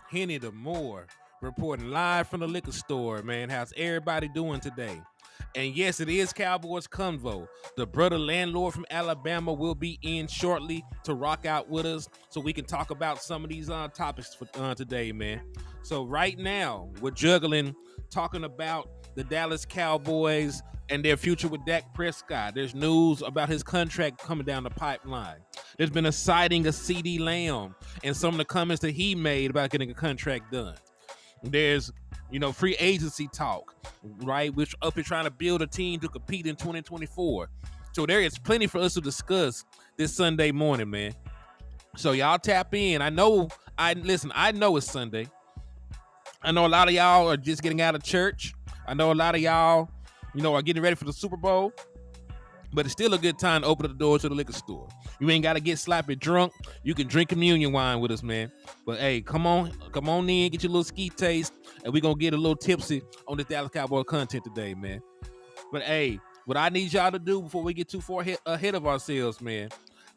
Henny the Moore, reporting live from the liquor store, man. How's everybody doing today? And yes, it is Cowboys Convo. The brother landlord from Alabama will be in shortly to rock out with us so we can talk about some of these topics for today, man. So right now, we're juggling talking about the Dallas Cowboys and their future with Dak Prescott. There's news about his contract coming down the pipeline. There's been a sighting of CD Lamb and some of the comments that he made about getting a contract done. There's, free agency talk, right? We're up here trying to build a team to compete in 2024. So there is plenty for us to discuss this Sunday morning, man. So y'all tap in. I know it's Sunday. I know a lot of y'all are just getting out of church. I know a lot of y'all, are getting ready for the Super Bowl. But it's still a good time to open the door to the liquor store. You ain't got to get sloppy drunk. You can drink communion wine with us, man. But hey, come on in, get your little ski taste, and we're going to get a little tipsy on this Dallas Cowboy content today, man. But hey, what I need y'all to do before we get too far ahead of ourselves, man,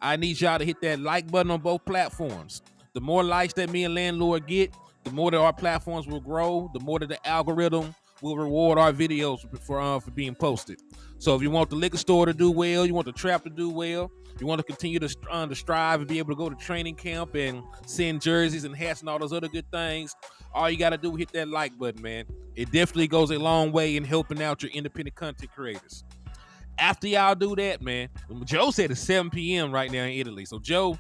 I need y'all to hit that like button on both platforms. The more likes that me and Landlord get, the more that our platforms will grow, the more that the algorithm will reward our videos for being posted. So if you want the liquor store to do well, you want the trap to do well, you want to continue to strive and be able to go to training camp and send jerseys and hats and all those other good things, all you got to do is hit that like button, man. It definitely goes a long way in helping out your independent content creators. After y'all do that, man, Joe said it's 7 p.m. right now in Italy. So Joe,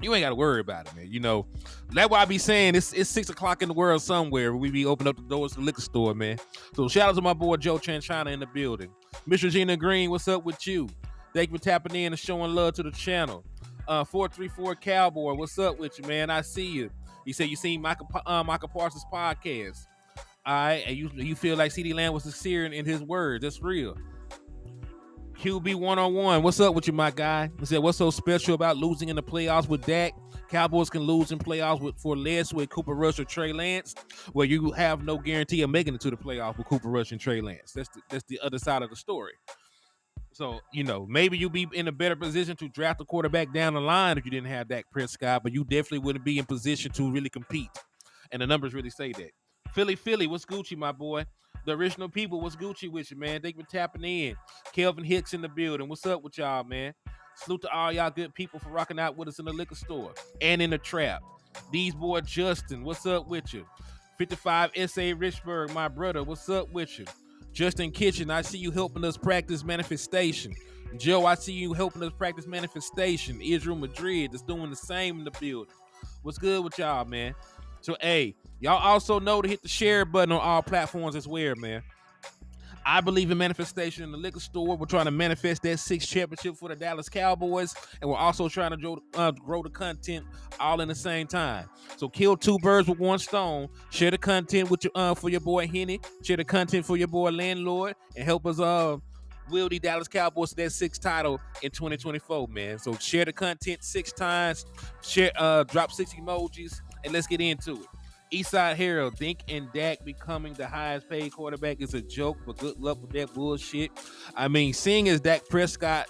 you ain't got to worry about it, man. That's why I be saying it's 6 o'clock in the world somewhere. We be opening up the doors to the liquor store, man. So shout out to my boy Joe Chanchana in the building. Miss Regina Green, what's up with you? Thank you for tapping in and showing love to the channel. 434 Cowboy, what's up with you, man? I see you. You said you seen Michael Parsons' podcast. All right, and you feel like CD Lamb was sincere in his words. That's real. QB 101, what's up with you, my guy? He said, what's so special about losing in the playoffs with Dak? Cowboys can lose in playoffs for less with Cooper Rush or Trey Lance, where you have no guarantee of making it to the playoffs with Cooper Rush and Trey Lance. That's the other side of the story. So, maybe you'll be in a better position to draft a quarterback down the line if you didn't have Dak Prescott, but you definitely wouldn't be in position to really compete. And the numbers really say that. Philly, what's Gucci, my boy? The original people, what's Gucci with you, man? Thank you for tapping in. Kelvin Hicks in the building. What's up with y'all, man? Salute to all y'all good people for rocking out with us in the liquor store and in the trap. These boy Justin, what's up with you? 55 S.A. Richburg, my brother, what's up with you? Justin Kitchen, I see you helping us practice manifestation. Joe, I see you helping us practice manifestation. Israel Madrid is doing the same in the building. What's good with y'all, man? So, hey, y'all also know to hit the share button on all platforms as well, man. I believe in manifestation in the liquor store. We're trying to manifest that 6th championship for the Dallas Cowboys, and we're also trying to grow the content all in the same time. So kill 2 birds with 1 stone. Share the content with your for your boy Henny. Share the content for your boy Landlord, and help us will the Dallas Cowboys to that 6th title in 2024, man. So share the content 6 times. Share, drop 6 emojis, and let's get into it. Eastside Herald, Dink and Dak becoming the highest paid quarterback is a joke, but good luck with that bullshit. I mean, seeing as Dak Prescott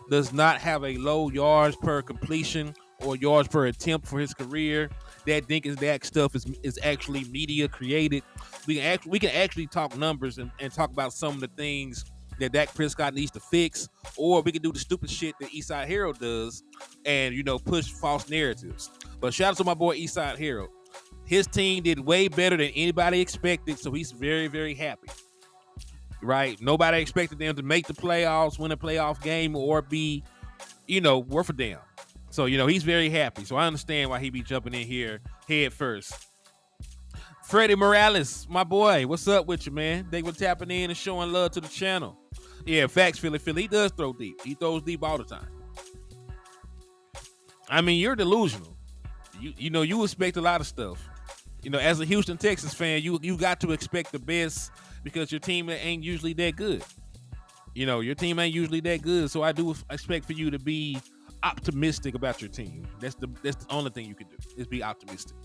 does not have a low yards per completion or yards per attempt for his career, that Dink and Dak stuff is actually media created. We can actually talk numbers and talk about some of the things that Dak Prescott needs to fix, or we can do the stupid shit that Eastside Herald does and, push false narratives. But shout out to my boy Eastside Herald. His team did way better than anybody expected, so he's very, very happy. Right? Nobody expected them to make the playoffs, win a playoff game, or be, worth a damn. So, he's very happy. So I understand why he be jumping in here head first. Freddie Morales, my boy, what's up with you, man? They were tapping in and showing love to the channel. Yeah, facts, Philly. He does throw deep. He throws deep all the time. I mean, you're delusional. You expect a lot of stuff. As a Houston Texans fan, you got to expect the best because your team ain't usually that good. Your team ain't usually that good, so I do expect for you to be optimistic about your team. That's the only thing you can do is be optimistic.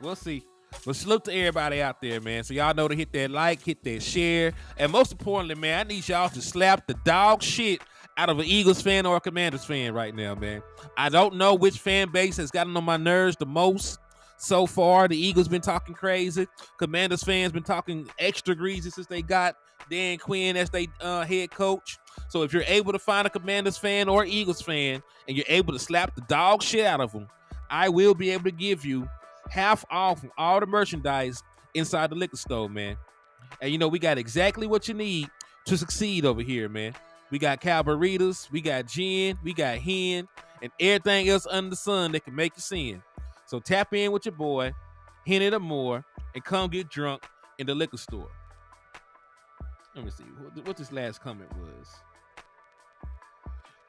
We'll see. But salute to everybody out there, man. So y'all know to hit that like, hit that share, and most importantly, man, I need y'all to slap the dog shit out of an Eagles fan or a Commanders fan right now, man. I don't know which fan base has gotten on my nerves the most so far. The Eagles been talking crazy. Commanders fans been talking extra greasy since they got Dan Quinn as they head coach. So if you're able to find a Commanders fan or Eagles fan and you're able to slap the dog shit out of them, I will be able to give you half off from all the merchandise inside the liquor store, man. And you know, we got exactly what you need to succeed over here, man. We got Cowboys, we got gin, we got hen, and everything else under the sun that can make you sin. So tap in with your boy, hen it or more, and come get drunk in the liquor store. Let me see what this last comment was.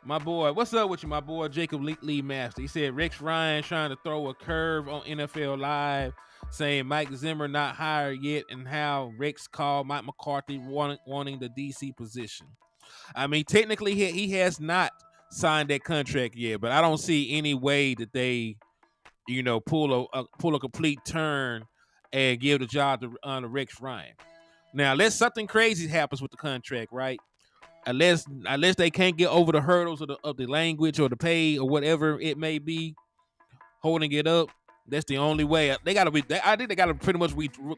My boy, what's up with you, my boy Jacob Lee Master? He said Rex Ryan trying to throw a curve on NFL Live, saying Mike Zimmer not hired yet, and how Rex called Mike McCarthy wanting the DC position. I mean, technically he has not signed that contract yet, but I don't see any way that they, you know, pull a complete turn and give the job to Rex Ryan. Now, unless something crazy happens with the contract, right? Unless they can't get over the hurdles of the language or the pay or whatever it may be, holding it up, that's the only way. I think they gotta pretty much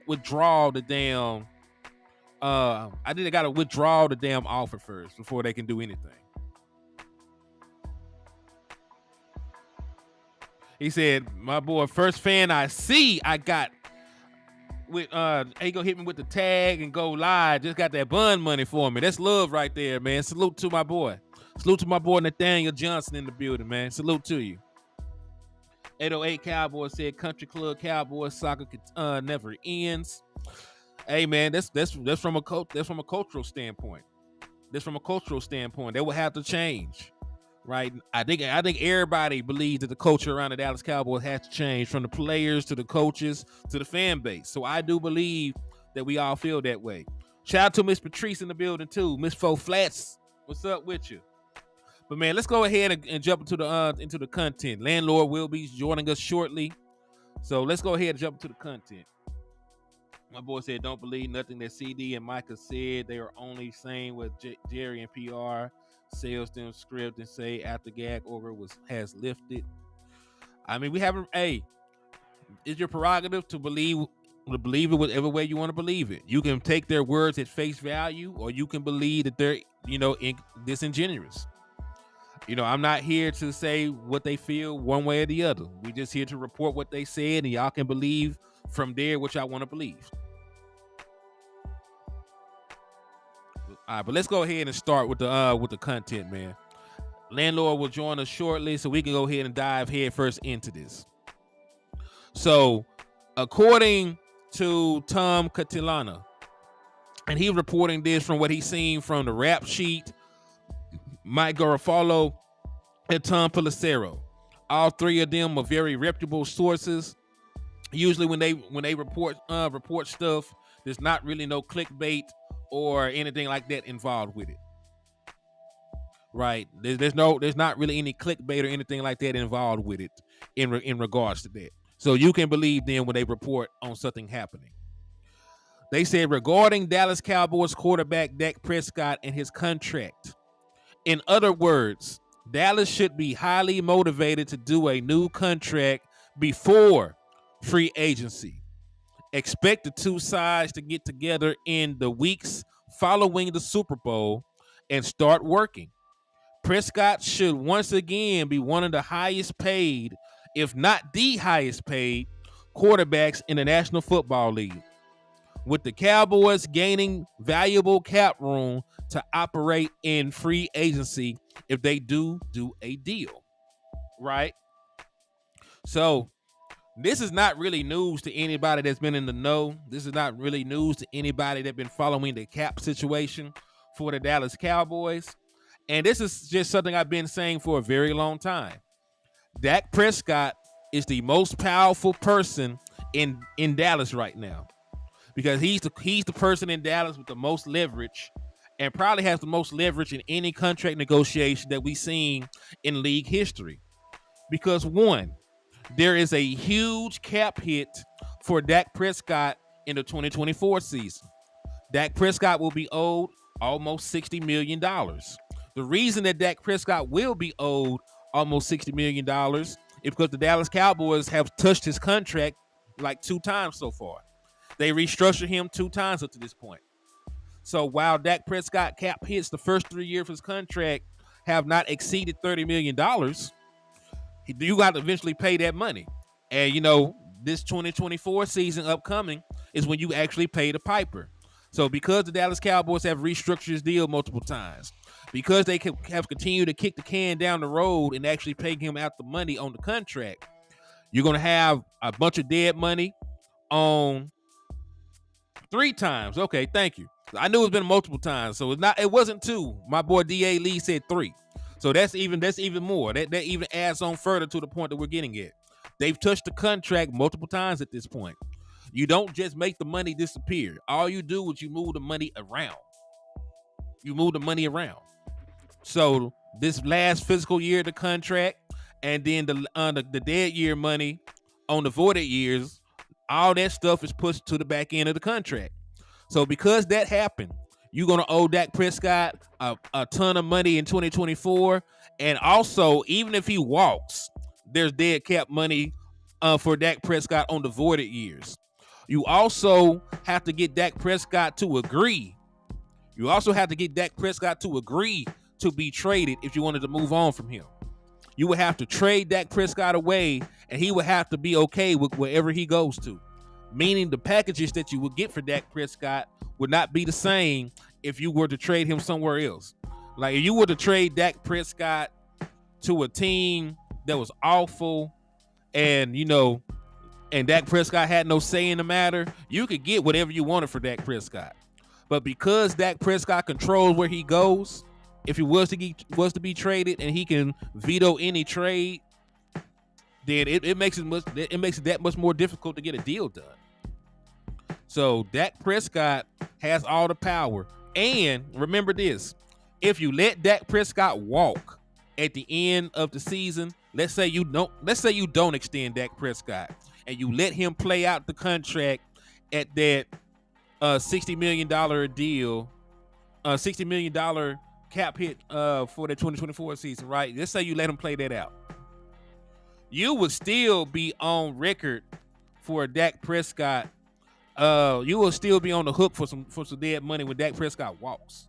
withdraw the damn. I think they gotta withdraw the damn offer first before they can do anything. He said, "My boy, first fan I see, I got with he gonna hit me with the tag and go live. Just got that bun money for me. That's love right there, man. Salute to my boy. Salute to my boy Nathaniel Johnson in the building, man. Salute to you." 808 Cowboys said, "Country Club Cowboys soccer never ends." Hey, man, that's from a cultural standpoint. That's from a cultural standpoint. That will have to change, right? I think everybody believes that the culture around the Dallas Cowboys has to change, from the players to the coaches to the fan base. So I do believe that we all feel that way. Shout out to Miss Patrice in the building too. Miss Fo Flats, what's up with you? But man, let's go ahead and jump into the content. LandLord will be joining us shortly, so let's go ahead and jump into the content. My boy said, "Don't believe nothing that CD and Micah said. They are only saying what Jerry and PR sells them script and say after gag order has lifted." I mean, we haven't. Hey, it's your prerogative to believe it whatever way you want to believe it. You can take their words at face value, or you can believe that they're, you know, disingenuous. You know, I'm not here to say what they feel one way or the other. We just here to report what they said, and y'all can believe from there what y'all want to believe. All right, but let's go ahead and start with the content, man. LandLord will join us shortly, so we can go ahead and dive head first into this. So, according to Tom Catilana, and he reporting this from what he's seen from the Rap Sheet, Mike Garofalo, and Tom Pelissero. All three of them are very reputable sources. Usually when they report stuff, there's not really no clickbait or anything like that involved with it. Right? There's not really any clickbait or anything like that involved with it in regards to that. So you can believe them when they report on something happening. They said regarding Dallas Cowboys quarterback Dak Prescott and his contract. In other words, Dallas should be highly motivated to do a new contract before free agency. Expect the two sides to get together in the weeks following the Super Bowl and start working. Prescott should once again be one of the highest paid, if not the highest paid, quarterbacks in the National Football League, with the Cowboys gaining valuable cap room to operate in free agency if they do a deal, right? So this is not really news to anybody that's been in the know. This is not really news to anybody that's been following the cap situation for the Dallas Cowboys. And this is just something I've been saying for a very long time. Dak Prescott is the most powerful person in Dallas right now, because he's the person in Dallas with the most leverage, and probably has the most leverage in any contract negotiation that we've seen in league history. Because one, there is a huge cap hit for Dak Prescott in the 2024 season. Dak Prescott will be owed almost $60 million. The The reason that Dak Prescott will be owed almost $60 million is because the Dallas Cowboys have touched his contract like 2 times so far. They restructured him 2 times up to this point. So while Dak Prescott cap hits the first 3 years of his contract have not exceeded $30 million, you got to eventually pay that money. And, this 2024 season upcoming is when you actually pay the piper. So because the Dallas Cowboys have restructured his deal multiple times, because they have continued to kick the can down the road and actually pay him out the money on the contract, you're going to have a bunch of dead money on 3 times. Okay, thank you. I knew it's been multiple times, so it wasn't 2. My boy D.A. Lee said 3. So that's even more. That even adds on further to the point that we're getting at. They've touched the contract multiple times at this point. You don't just make the money disappear. All you do is you move the money around. So this last fiscal year of the contract, and then the dead year money on the voided years, all that stuff is pushed to the back end of the contract. So because that happened, you're going to owe Dak Prescott a ton of money in 2024. And also, even if he walks, there's dead cap money for Dak Prescott on the voided years. You also have to get Dak Prescott to agree. To be traded if you wanted to move on from him. You would have to trade Dak Prescott away, and he would have to be okay with wherever he goes to. Meaning the packages that you would get for Dak Prescott would not be the same if you were to trade him somewhere else. Like if you were to trade Dak Prescott to a team that was awful and Dak Prescott had no say in the matter, you could get whatever you wanted for Dak Prescott. But because Dak Prescott controls where he goes, if he was to be traded and he can veto any trade, then it makes it that much more difficult to get a deal done. So Dak Prescott has all the power. And remember this, if you let Dak Prescott walk at the end of the season, let's say you don't extend Dak Prescott and you let him play out the contract at that $60 million deal, $60 million cap hit for the 2024 season, right? Let's say you let him play that out. You would still be on record for Dak Prescott. You will still be on the hook for some dead money when Dak Prescott walks.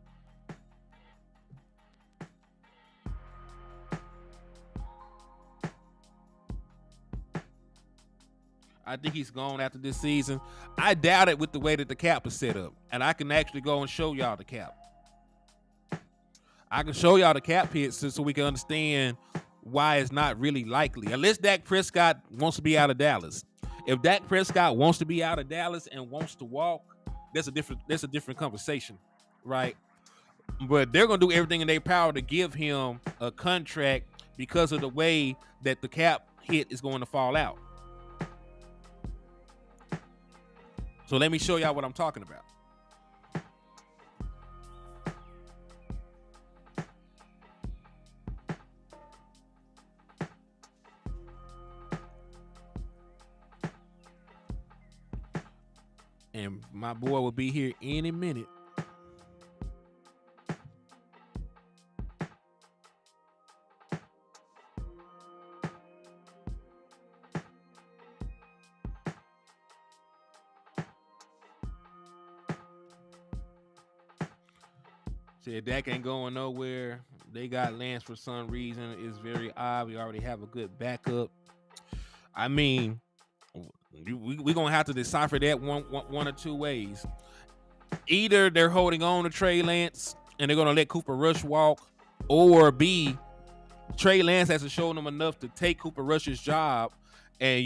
I think he's gone after this season. I doubt it with the way that the cap is set up. And I can actually go and show y'all the cap. I can show y'all the cap hits so we can understand why it's not really likely. Unless Dak Prescott wants to be out of Dallas. If Dak Prescott wants to be out of Dallas and wants to walk, that's a different conversation, right? But they're going to do everything in their power to give him a contract because of the way that the cap hit is going to fall out. So let me show y'all what I'm talking about. And my boy will be here any minute. Said Dak ain't going nowhere. They got Lance for some reason. It's very odd. We already have a good backup. I mean, we're going to have to decipher that one or two ways. Either they're holding on to Trey Lance and they're going to let Cooper Rush walk, or B, Trey Lance hasn't shown them enough to take Cooper Rush's job, and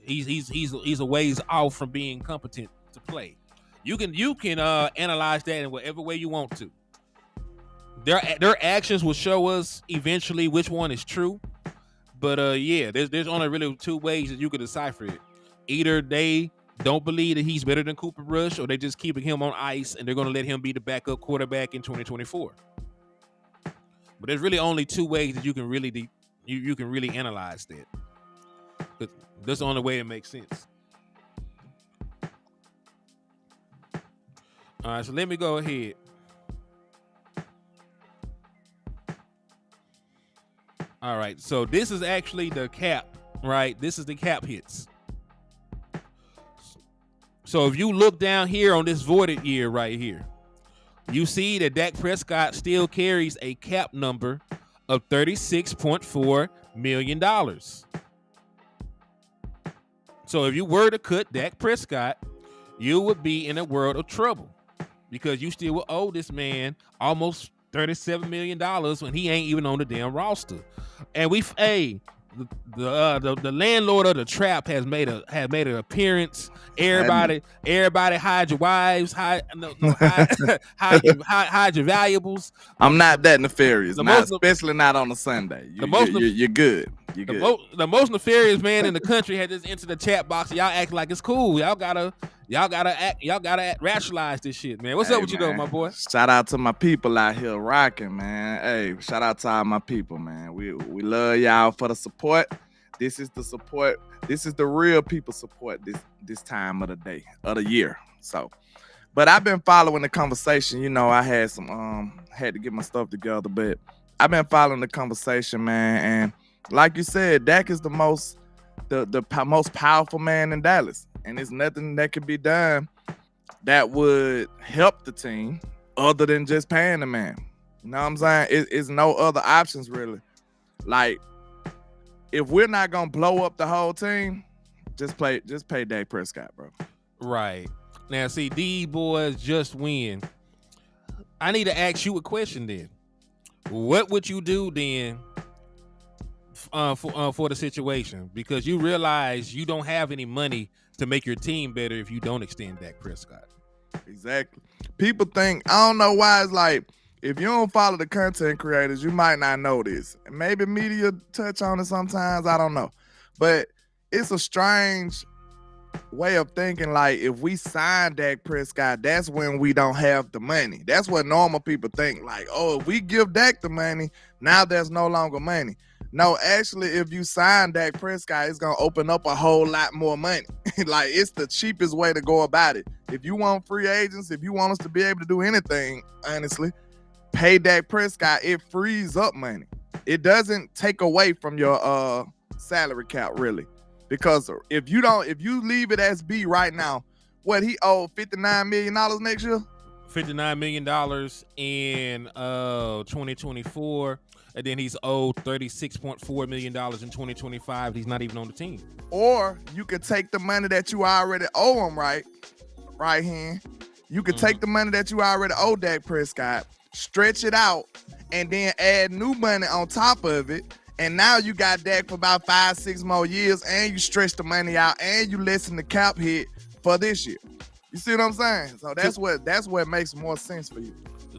he's a ways off from being competent to play. You can analyze that in whatever way you want to. Their actions will show us eventually which one is true. But there's only really two ways that you can decipher it. Either they don't believe that he's better than Cooper Rush, or they're just keeping him on ice and they're going to let him be the backup quarterback in 2024. But there's really only two ways that you can really you can really analyze that. But that's the only way it makes sense. All right, so let me go ahead. All right, so this is actually the cap, right? This is the cap hits. So if you look down here on this voided year right here, you see that Dak Prescott still carries a cap number of $36.4 million. So if you were to cut Dak Prescott, you would be in a world of trouble because you still would owe this man almost $37 million when he ain't even on the damn roster. And the landlord of the trap has made an appearance. Everybody hide your wives, hide your valuables. I'm not that nefarious, especially not on a Sunday. You're good. The most nefarious man in the country had just entered the chat box. And y'all act like it's cool. Y'all gotta rationalize this shit, man. What's up with you though, my boy? Shout out to my people out here rocking, man. Hey, shout out to all my people, man. We love y'all for the support. This is the support. This is the real people support this time of the day, of the year. So, but I've been following the conversation. You know, I had had to get my stuff together, but I've been following the conversation, man. And like you said, Dak is the most powerful man in Dallas. And there's nothing that could be done that would help the team other than just paying the man. You know what I'm saying? It's no other options, really. Like, if we're not going to blow up the whole team, just pay Dak Prescott, bro. Right. Now, see, these boys just win. I need to ask you a question then. What would you do then for the situation? Because you realize you don't have any money to make your team better if you don't extend Dak Prescott. Exactly. People think, I don't know why, it's like, if you don't follow the content creators, you might not know this. Maybe media touch on it sometimes, I don't know. But it's a strange way of thinking, like, if we sign Dak Prescott, that's when we don't have the money. That's what normal people think. Like, oh, if we give Dak the money, now there's no longer money. No, actually, if you sign Dak Prescott, it's going to open up a whole lot more money. Like, it's the cheapest way to go about it. If you want free agents, if you want us to be able to do anything, honestly, pay Dak Prescott. It frees up money. It doesn't take away from your salary cap, really. Because if you leave it as B right now, what, he owed $59 million next year? $59 million in 2024. And then he's owed $36.4 million in 2025. He's not even on the team. Or you could take the money that you already owe him, right hand. You could take the money that you already owe Dak Prescott, stretch it out, and then add new money on top of it. And now you got Dak for about 5-6 more years, and you stretch the money out, and you lessen the cap hit for this year. You see what I'm saying? So that's what makes more sense for you.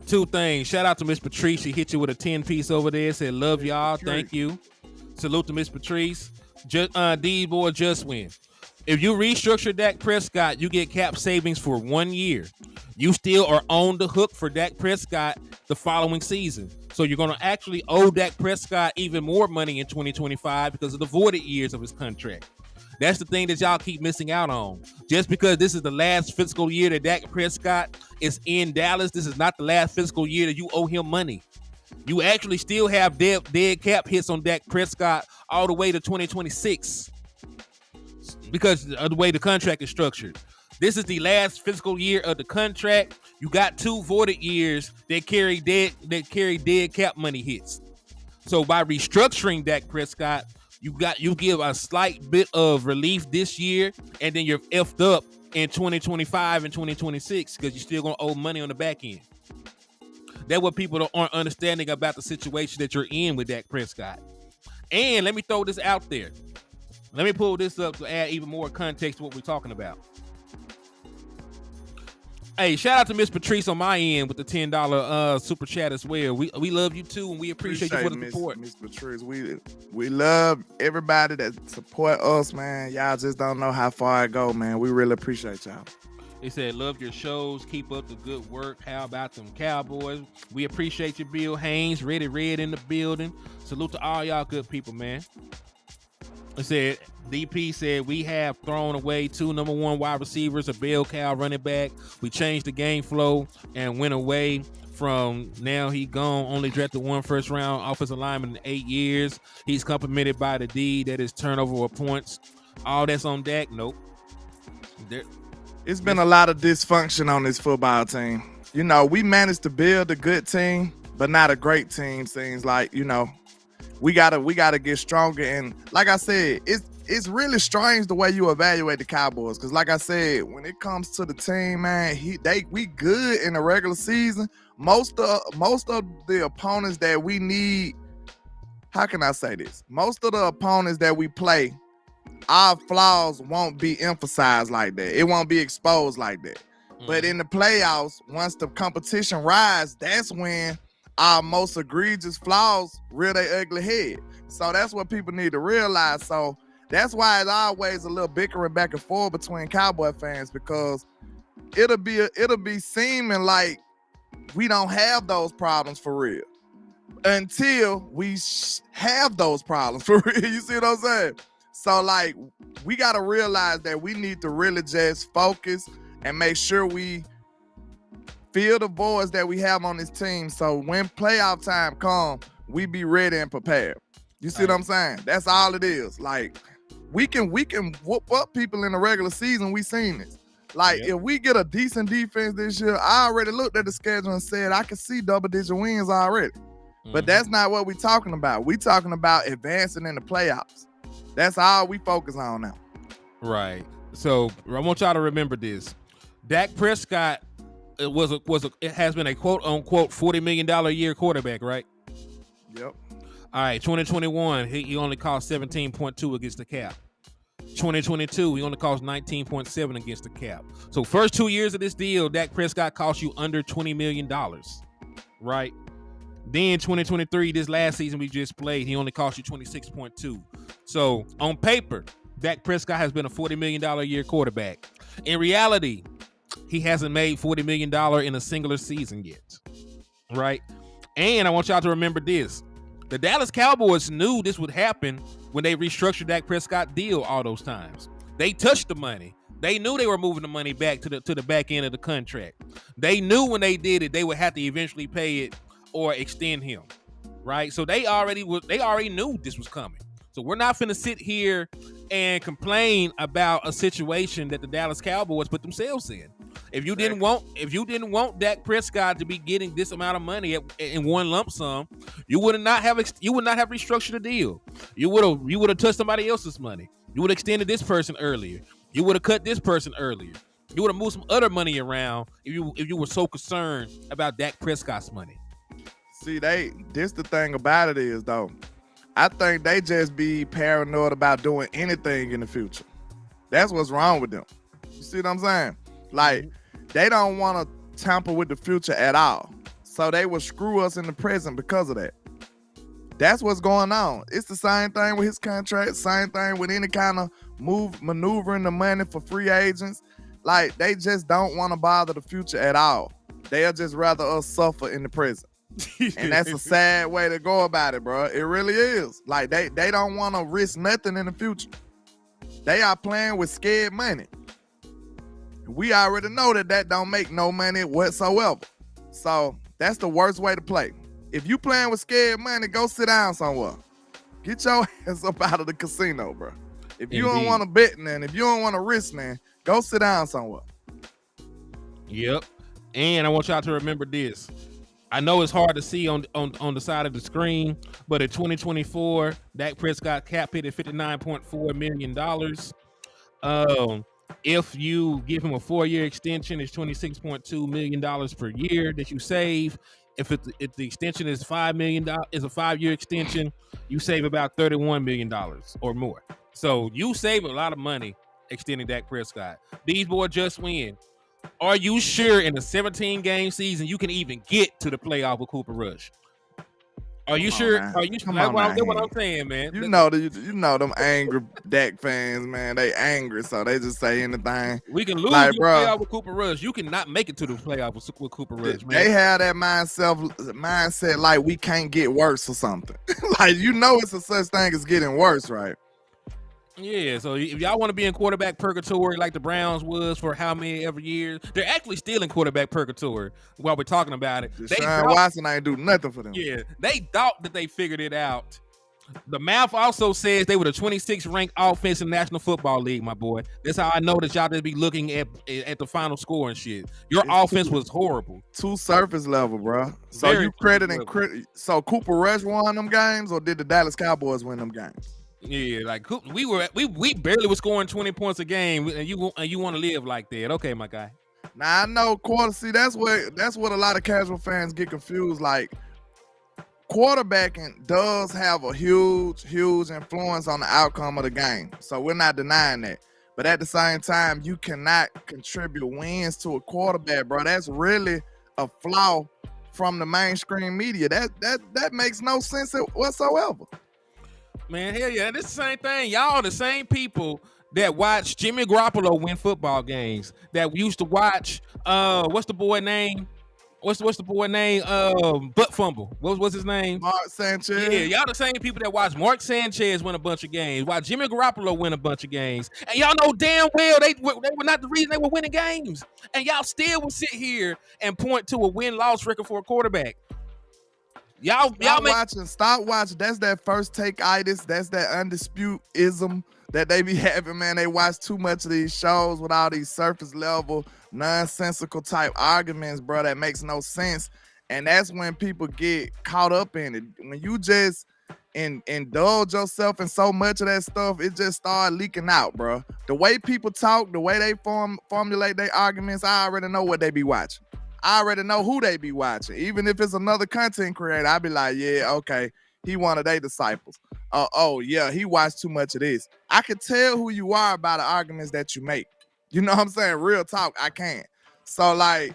Two things. Shout out to Miss Patrice. She hit you with a 10-piece over there. Said, love y'all. Thank you. Salute to Miss Patrice. D-boy just win. If you restructure Dak Prescott, you get cap savings for 1 year. You still are on the hook for Dak Prescott the following season. So you're going to actually owe Dak Prescott even more money in 2025 because of the voided years of his contract. That's the thing that y'all keep missing out on. Just because this is the last fiscal year that Dak Prescott is in Dallas, this is not the last fiscal year that you owe him money. You actually still have dead cap hits on Dak Prescott all the way to 2026 because of the way the contract is structured. This is the last fiscal year of the contract. You got 2 voided years that carry dead cap money hits. So by restructuring Dak Prescott, you give a slight bit of relief this year, and then you're effed up in 2025 and 2026 because you're still gonna owe money on the back end. That's what people aren't understanding about the situation that you're in with Dak Prescott. And let me throw this out there. Let me pull this up to add even more context to what we're talking about. Hey, shout out to Miss Patrice on my end with the $10 super chat as well. We love you too, and we appreciate you for the support. Miss Patrice, we love everybody that support us, man. Y'all just don't know how far I go, man. We really appreciate y'all. They said, love your shows. Keep up the good work. How about them Cowboys? We appreciate you, Bill Haynes. Ready Red in the building. Salute to all y'all good people, man. It said, DP said, we have thrown away 2 number 1 wide receivers, a bell cow running back. We changed the game flow and went away from now he gone, only drafted 1 first-round offensive lineman in 8 years. He's complimented by the D that is turnover of points. All that's on Dak? Nope. It's been a lot of dysfunction on this football team. You know, we managed to build a good team, but not a great team. Seems like, you know, we gotta get stronger. And like I said, it's really strange the way you evaluate the Cowboys. Because like I said, when it comes to the team, man, we good in the regular season. Most of the opponents that we need, how can I say this? Most of the opponents that we play, our flaws won't be emphasized like that. It won't be exposed like that. But in the playoffs, once the competition rises, that's when our most egregious flaws rear their ugly head. So that's what people need to realize. So that's why it's always a little bickering back and forth between Cowboy fans, because it'll be seeming like we don't have those problems for real until we have those problems for real. You see what I'm saying? So like, we got to realize that we need to really just focus and make sure we fill the voids that we have on this team. So when playoff time comes, we be ready and prepared. You see what I'm saying? That's all it is. Like, we can whoop up people in the regular season. We seen this. Like, if we get a decent defense this year, I already looked at the schedule and said I can see double-digit wins already. But that's not what we're talking about. We're talking about advancing in the playoffs. That's all we focus on now. Right. So I want y'all to remember this. Dak Prescott has been a quote-unquote $40 million a year quarterback, right? Yep. All right, 2021, he only cost 17.2 against the cap. 2022, he only cost 19.7 against the cap. So first 2 years of this deal, Dak Prescott cost you under $20 million, right? Then 2023, this last season we just played, he only cost you 26.2. So on paper, Dak Prescott has been a $40 million a year quarterback. In reality, he hasn't made $40 million in a singular season yet, right? And I want y'all to remember this. The Dallas Cowboys knew this would happen when they restructured Dak Prescott deal all those times. They touched the money. They knew they were moving the money back to the back end of the contract. They knew when they did it, they would have to eventually pay it or extend him, right? So they already knew this was coming. So we're not finna sit here and complain about a situation that the Dallas Cowboys put themselves in. If you didn't want Dak Prescott to be getting this amount of money in one lump sum, you would not have restructured the deal. You would have touched somebody else's money. You would have extended this person earlier. You would have cut this person earlier. You would have moved some other money around if you were so concerned about Dak Prescott's money. See, this the thing about it is, though, I think they just be paranoid about doing anything in the future. That's what's wrong with them. You see what I'm saying? Like, they don't want to tamper with the future at all. So they will screw us in the present because of that. That's what's going on. It's the same thing with his contract, same thing with any kind of maneuvering the money for free agents. Like, they just don't want to bother the future at all. They'll just rather us suffer in the present. And that's a sad way to go about it, bro. It really is. Like, they don't want to risk nothing in the future. They are playing with scared money. We already know that don't make no money whatsoever. So that's the worst way to play. If you playing with scared money, go sit down somewhere. Get your ass up out of the casino, bro. If you don't want to bet, man, if you don't want to risk, man, go sit down somewhere. Yep. And I want y'all to remember this. I know it's hard to see on the side of the screen, but in 2024, Dak Prescott cap hit at $59.4 million. If you give him a 4-year extension, it's $26.2 million per year that you save. If the extension is $5 million, is a 5-year extension, you save about $31 million or more. So you save a lot of money extending Dak Prescott. These boys just win. Are you sure in a 17-game season you can even get to the playoff with Cooper Rush? Are you sure? Are you sure? That's what I'm saying, man. You know them angry Dak fans, man. They angry, so they just say anything. We can lose the playoff with Cooper Rush. You cannot make it to the playoff with Cooper Rush, man. They have that mindset like we can't get worse or something. Like, it's a such thing as getting worse, right? Yeah, so if y'all want to be in quarterback purgatory like the Browns was for how many ever years, they're actually still in quarterback purgatory while we're talking about it. They Deshaun thought, Watson ain't do nothing for them. yeah, they thought that they figured it out. The math also says they were the 26th ranked offense in the National Football League, my boy. That's how I know that y'all just be looking at the final score and shit. Your It's offense was horrible. too surface level, bro. So Very you crediting surface level. so Cooper Rush won them games, or did the Dallas Cowboys win them games? Yeah, like we barely was scoring 20 points a game, and you want to live like that. Okay, my guy. Now I know quarter. See, that's what a lot of casual fans get confused. Like, quarterbacking does have a huge influence on the outcome of the game. So we're not denying that. But at the same time, you cannot contribute wins to a quarterback, bro. That's really a flaw from the mainstream media. That makes no sense whatsoever. Man, hell yeah, this the same thing. Y'all the same people that watch Jimmy Garoppolo win football games. That used to watch what's the boy name? What's the boy name? Butt fumble. What's his name? Mark Sanchez. Yeah, y'all the same people that watch Mark Sanchez win a bunch of games, watch Jimmy Garoppolo win a bunch of games, and y'all know damn well they were not the reason they were winning games, and y'all still would sit here and point to a win-loss record for a quarterback. Stop watching. That's that first take itis. That's that undisputism that they be having, man. They watch too much of these shows with all these surface level, nonsensical type arguments, bro, that makes no sense. And that's when people get caught up in it. When you just indulge yourself in so much of that stuff, it just start leaking out, bro. The way people talk, the way they formulate their arguments, I already know what they be watching. I already know who they be watching. Even if it's another content creator, I be like, yeah, okay, he one of their disciples. Oh, yeah, he watched too much of this. I can tell who you are by the arguments that you make. You know what I'm saying? Real talk, I can. So, like,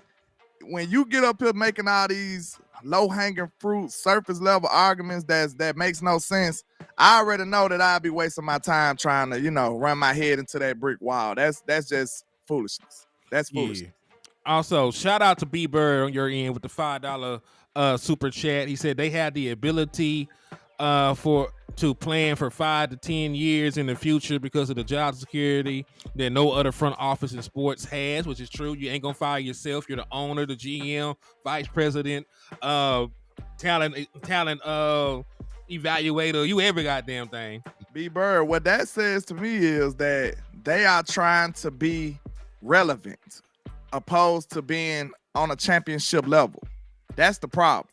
when you get up here making all these low-hanging fruit, surface-level arguments that makes no sense, I already know that I'll be wasting my time trying to, run my head into that brick wall. That's just foolishness. That's foolishness. Yeah. Also, shout out to B Bird on your end with the $5 super chat. He said they had the ability to plan for 5 to 10 years in the future because of the job security that no other front office in sports has, which is true. You ain't gonna fire yourself. You're the owner, the GM, vice president, talent evaluator. You every goddamn thing. B Bird, what that says to me is that they are trying to be relevant opposed to being on a championship level. That's the problem.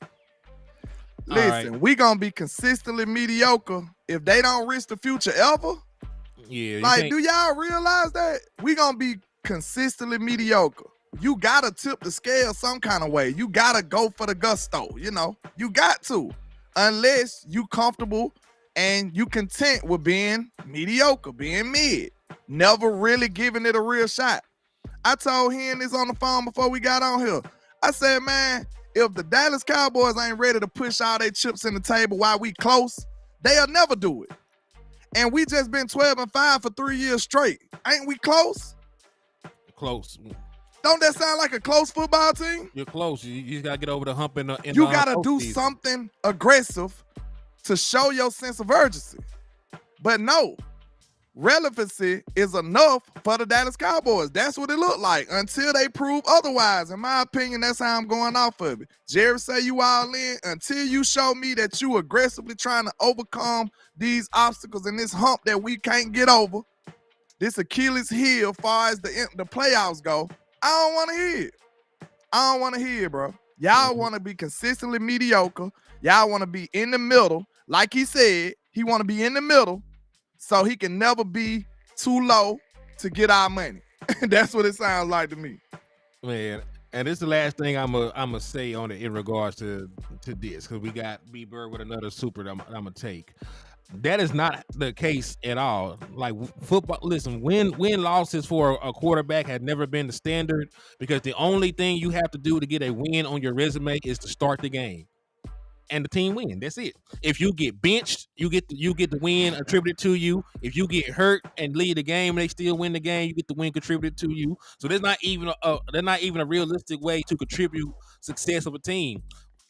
Listen, we gonna be consistently mediocre if they don't reach the future ever. Yeah. Like, do y'all realize that? We gonna be consistently mediocre. You gotta tip the scale some kind of way. You gotta go for the gusto, You got to. Unless you comfortable and you content with being mediocre, being mid. Never really giving it a real shot. I told him this on the phone before we got on here. I said, man, if the Dallas Cowboys ain't ready to push all their chips in the table while we close, they'll never do it. And we just been 12-5 for 3 years straight. Ain't we close? Close. Don't that sound like a close football team? You're close. You just gotta get over the hump in you gotta do season. Something aggressive to show your sense of urgency. But no. Relevancy is enough for the Dallas Cowboys. That's what it looked like until they prove otherwise. In my opinion, that's how I'm going off of it. Jerry say you all in until you show me that you aggressively trying to overcome these obstacles and this hump that we can't get over, this Achilles heel as far as the playoffs go. I don't want to hear it. I don't want to hear it, bro. Y'all want to be consistently mediocre. Y'all want to be in the middle. Like he said, he want to be in the middle. So he can never be too low to get our money. That's what it sounds like to me. Man, and this is the last thing I'm say on it in regards to this, because we got B Bird with another super that I'm gonna take. That is not the case at all. Like football, listen, win losses for a quarterback had never been the standard, because the only thing you have to do to get a win on your resume is to start the game. And the team win. That's it. If you get benched, you get the win attributed to you. If you get hurt and lead the game, and they still win the game, you get the win contributed to you. So there's not even a realistic way to contribute success of a team.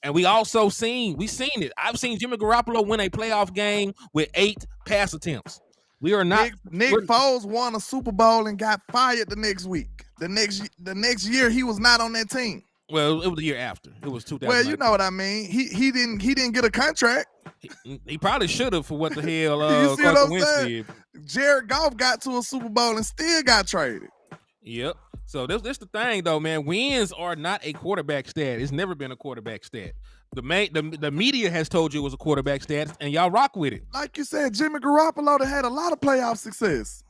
And we seen it. I've seen Jimmy Garoppolo win a playoff game with 8 pass attempts. We are not. Nick Foles won a Super Bowl and got fired the next week. The next year he was not on that team. Well, it was the year after. It was 2000. Well, you know what I mean. He didn't get a contract. He probably should have for what the hell you see what I'm Wentz saying? did. Jared Goff got to a Super Bowl and still got traded. Yep. So this the thing though, man. Wins are not a quarterback stat. It's never been a quarterback stat. The media has told you it was a quarterback stat, and y'all rock with it. Like you said, Jimmy Garoppolo had a lot of playoff success.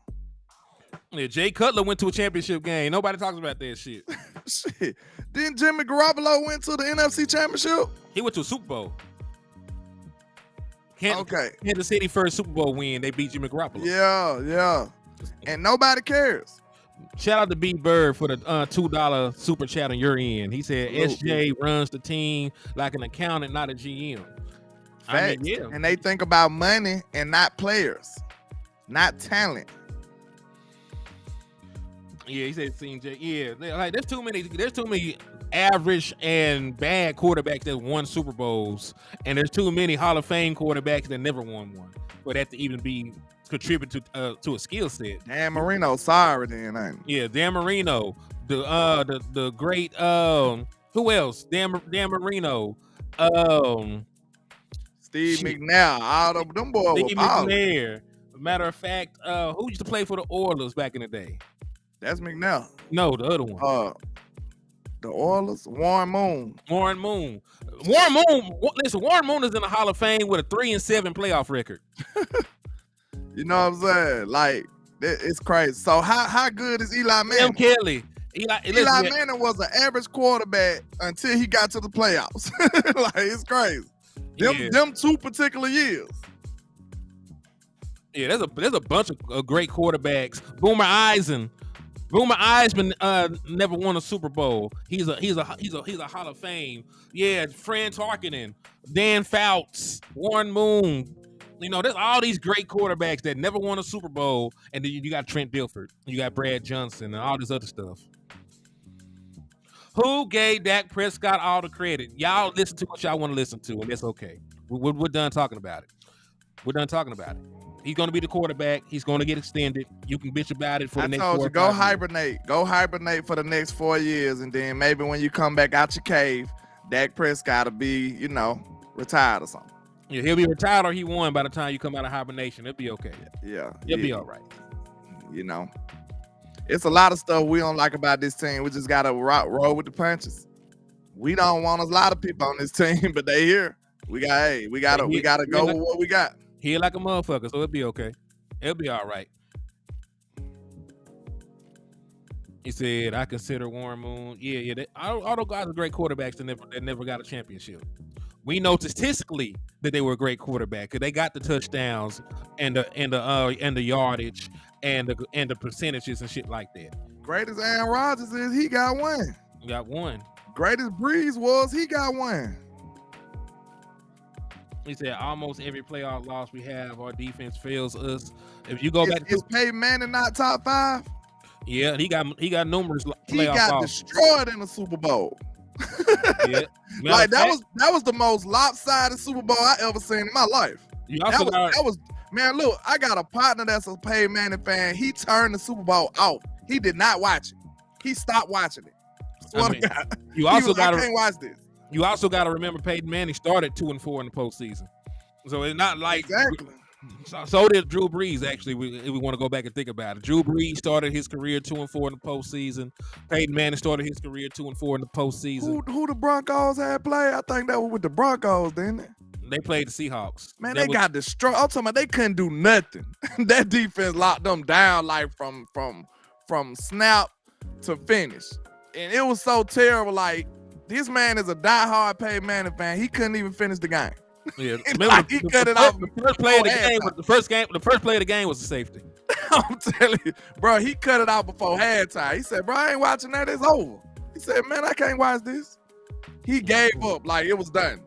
Yeah, Jay Cutler went to a championship game. Nobody talks about that shit. Shit. Didn't Jimmy Garoppolo went to the NFC Championship? He went to a Super Bowl. Okay. Kansas City first Super Bowl win. They beat Jimmy Garoppolo. Yeah. And nobody cares. Shout out to B Bird for the $2 super chat on your end. He said SJ runs the team like an accountant, not a GM. Facts. I mean, yeah. And they think about money and not players, not talent. Yeah, he said CJ. Yeah, like there's too many average and bad quarterbacks that won Super Bowls, and there's too many Hall of Fame quarterbacks that never won one for that to even be contribute to a skill set. Dan Marino, sorry then, ain't he? Yeah, Dan Marino, the great who else? Dan Marino, Steve McNair, all them boys Steve were ballin'. McNair. Matter of fact, who used to play for the Oilers back in the day? That's McNair. No, the other one. The Oilers, Warren Moon. Warren Moon. Listen, Warren Moon is in the Hall of Fame with a 3-7 playoff record. You know what I'm saying? Like, it's crazy. So how good is Eli Manning? Tim Kelly. Eli Manning was an average quarterback until he got to the playoffs. Like, it's crazy. Them 2 particular years. Yeah, there's a bunch of great quarterbacks. Boomer Eisman never won a Super Bowl. He's a Hall of Fame. Yeah, Fran Tarkenton, Dan Fouts, Warren Moon. You know, there's all these great quarterbacks that never won a Super Bowl, and then you got Trent Dilfer, you got Brad Johnson, and all this other stuff. Who gave Dak Prescott all the credit? Y'all listen to what y'all want to listen to, and that's okay. We're done talking about it. We're done talking about it. He's going to be the quarterback. He's going to get extended. You can bitch about it for the next 4 years. Go hibernate. Go hibernate for the next 4 years, and then maybe when you come back out your cave, Dak Prescott will be, retired or something. Yeah, he'll be retired or he won by the time you come out of hibernation. It'll be okay. Yeah. It'll be all right. It's a lot of stuff we don't like about this team. We just got to roll with the punches. We don't want a lot of people on this team, but they here. We got to go with what we got. Here like a motherfucker, so it'll be okay. It'll be all right. He said, I consider Warren Moon. Yeah. All those guys are great quarterbacks that never got a championship. We know statistically that they were a great quarterback because they got the touchdowns and the yardage and the percentages and shit like that. Greatest Aaron Rodgers is he got one. Got one. Greatest Breeze was he got one. He said almost every playoff loss we have, our defense fails us. If you go back, is Peyton Manning not top 5? Yeah, he got numerous playoff He got losses. destroyed in the Super Bowl. Yeah, like that was the most lopsided Super Bowl I ever seen in my life. Look, I got a partner that's a Peyton Manning fan. He turned the Super Bowl off. He did not watch it. He stopped watching it. I can't watch this. You also got to remember Peyton Manning started 2-4 in the postseason, so it's not like exactly. So did Drew Brees. Actually, we want to go back and think about it. Drew Brees started his career 2-4 in the postseason. Peyton Manning started his career 2-4 in the postseason. Who the Broncos had played? I think that was with the Broncos, didn't it? They played the Seahawks. Man, they got destroyed. I'm talking about they couldn't do nothing. That defense locked them down like from snap to finish, and it was so terrible. Like, this man is a diehard Peyton Manning fan. He couldn't even finish the game. Yeah, like he cut it off. The first play of the game was a safety. I'm telling you, bro, he cut it out before halftime. He said, bro, I ain't watching that. It's over. He said, man, I can't watch this. He gave up. Like, it was done.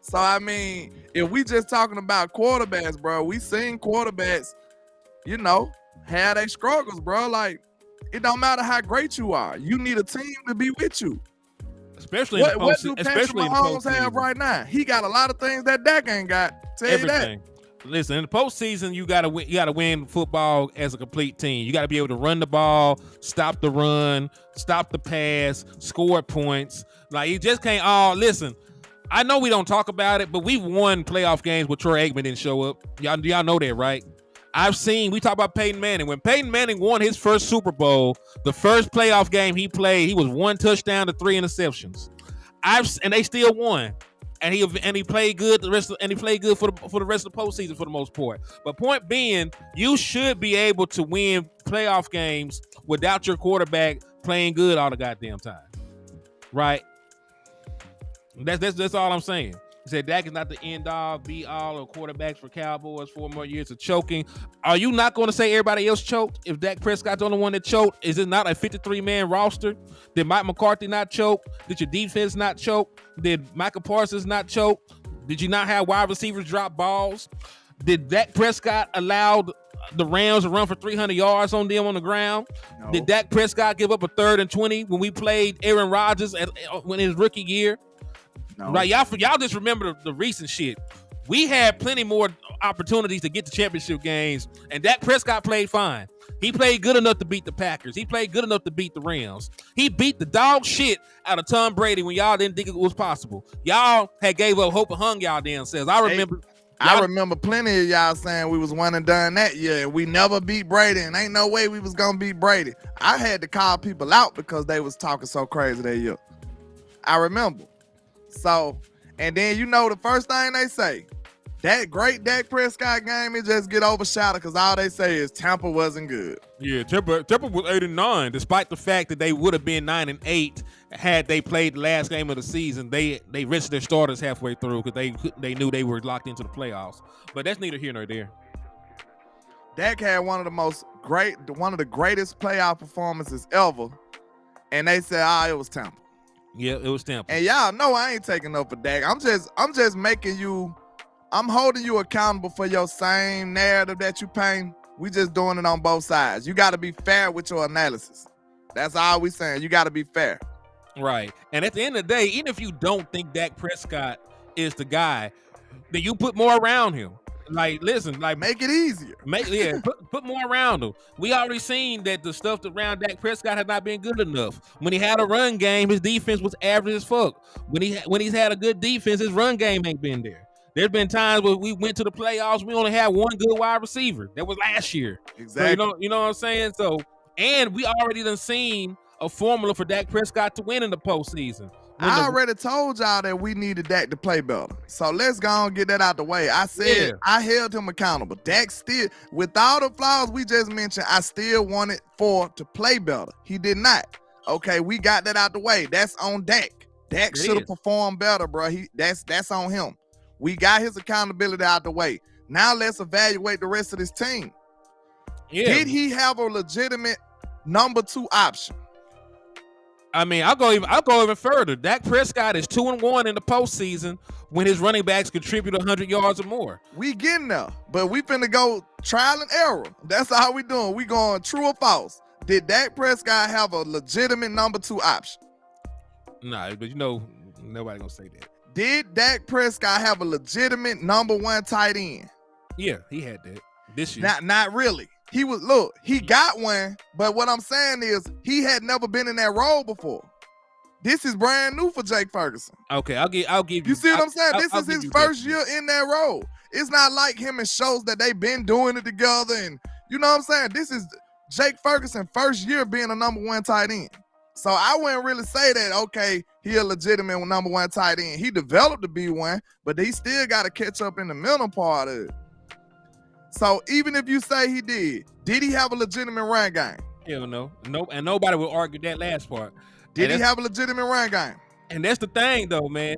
So, I mean, if we just talking about quarterbacks, bro, we seen quarterbacks, have their struggles, bro. Like, it don't matter how great you are. You need a team to be with you. Especially what do Patrick Mahomes have right now? He got a lot of things that Dak ain't got. Tell you that. Listen, in the postseason, you gotta win. You gotta win football as a complete team. You gotta be able to run the ball, stop the run, stop the pass, score points. Like you just can't. Listen. I know we don't talk about it, but we've won playoff games where Troy Aikman didn't show up. Y'all know that, right? We talk about Peyton Manning. When Peyton Manning won his first Super Bowl, the first playoff game he played, he was 1 touchdown to 3 interceptions. And they still won. And he played good for the rest of the postseason for the most part. But point being, you should be able to win playoff games without your quarterback playing good all the goddamn time, right? That's all I'm saying. He said Dak is not the end all, be all of quarterbacks for Cowboys. 4 more years of choking. Are you not going to say everybody else choked? If Dak Prescott's the only one that choked, is it not a 53-man roster? Did Mike McCarthy not choke? Did your defense not choke? Did Micah Parsons not choke? Did you not have wide receivers drop balls? Did Dak Prescott allow the Rams to run for 300 yards on them on the ground? No. Did Dak Prescott give up a 3rd and 20 when we played Aaron Rodgers in his rookie year? No. Right, y'all just remember the recent shit. We had plenty more opportunities to get to championship games, and Dak Prescott played fine. He played good enough to beat the Packers. He played good enough to beat the Rams. He beat the dog shit out of Tom Brady when y'all didn't think it was possible. Y'all had gave up hope and hung y'all damn selves. I remember plenty of y'all saying we was one and done that year, and we never beat Brady, and ain't no way we was gonna beat Brady. I had to call people out because they was talking so crazy that year. I remember. So, and then the first thing they say, that great Dak Prescott game, it just get overshadowed because all they say is Tampa wasn't good. Yeah, Tampa was 8-9, despite the fact that they would have been 9-8 had they played the last game of the season. They risked their starters halfway through because they knew they were locked into the playoffs. But that's neither here nor there. Dak had one of the greatest playoff performances ever, and they said, it was Tampa. Yeah, it was Tampa. And y'all know I ain't taking up for Dak. I'm just making you, I'm holding you accountable for your same narrative that you paint. We just doing it on both sides. You got to be fair with your analysis. That's all we saying. You got to be fair. Right. And at the end of the day, even if you don't think Dak Prescott is the guy, then you put more around him. Like, listen, like make it easier. Put more around him. We already seen that the stuff around Dak Prescott has not been good enough. When he had a run game, his defense was average as fuck. When he's had a good defense, his run game ain't been there. There's been times where we went to the playoffs, we only had one good wide receiver. That was last year. Exactly. So, you know what I'm saying? So, and we already done seen a formula for Dak Prescott to win in the postseason. I already told y'all that we needed Dak to play better. So let's go and get that out the way. I said I held him accountable. Dak still, with all the flaws we just mentioned, I still wanted to play better. He did not. Okay, we got that out the way. That's on Dak. Dak should have performed better, bro. That's on him. We got his accountability out the way. Now let's evaluate the rest of this team. Yeah. Did he have a legitimate number 2 option? I mean, I'll go even further. Dak Prescott is 2-1 in the postseason when his running backs contribute 100 yards or more. We getting there, but we finna go trial and error. That's how we doing. We going true or false. Did Dak Prescott have a legitimate number 2 option? Nah, but nobody gonna say that. Did Dak Prescott have a legitimate number 1 tight end? Yeah, he had that this year. Not really. He got one, but what I'm saying is he had never been in that role before. This is brand new for Jake Ferguson. Okay, I'll give you. You see what I'm saying? This is his first year in that role. It's not like him and Schultz that they've been doing it together, and you know what I'm saying? This is Jake Ferguson first year being a number 1 tight end. So I wouldn't really say that, okay, he a legitimate number 1 tight end. He developed to be one, but he still got to catch up in the middle part of it. So even if you say he did he have a legitimate run game? Hell no. Nope. And nobody will argue that last part. Did he have a legitimate run game? And that's the thing though, man.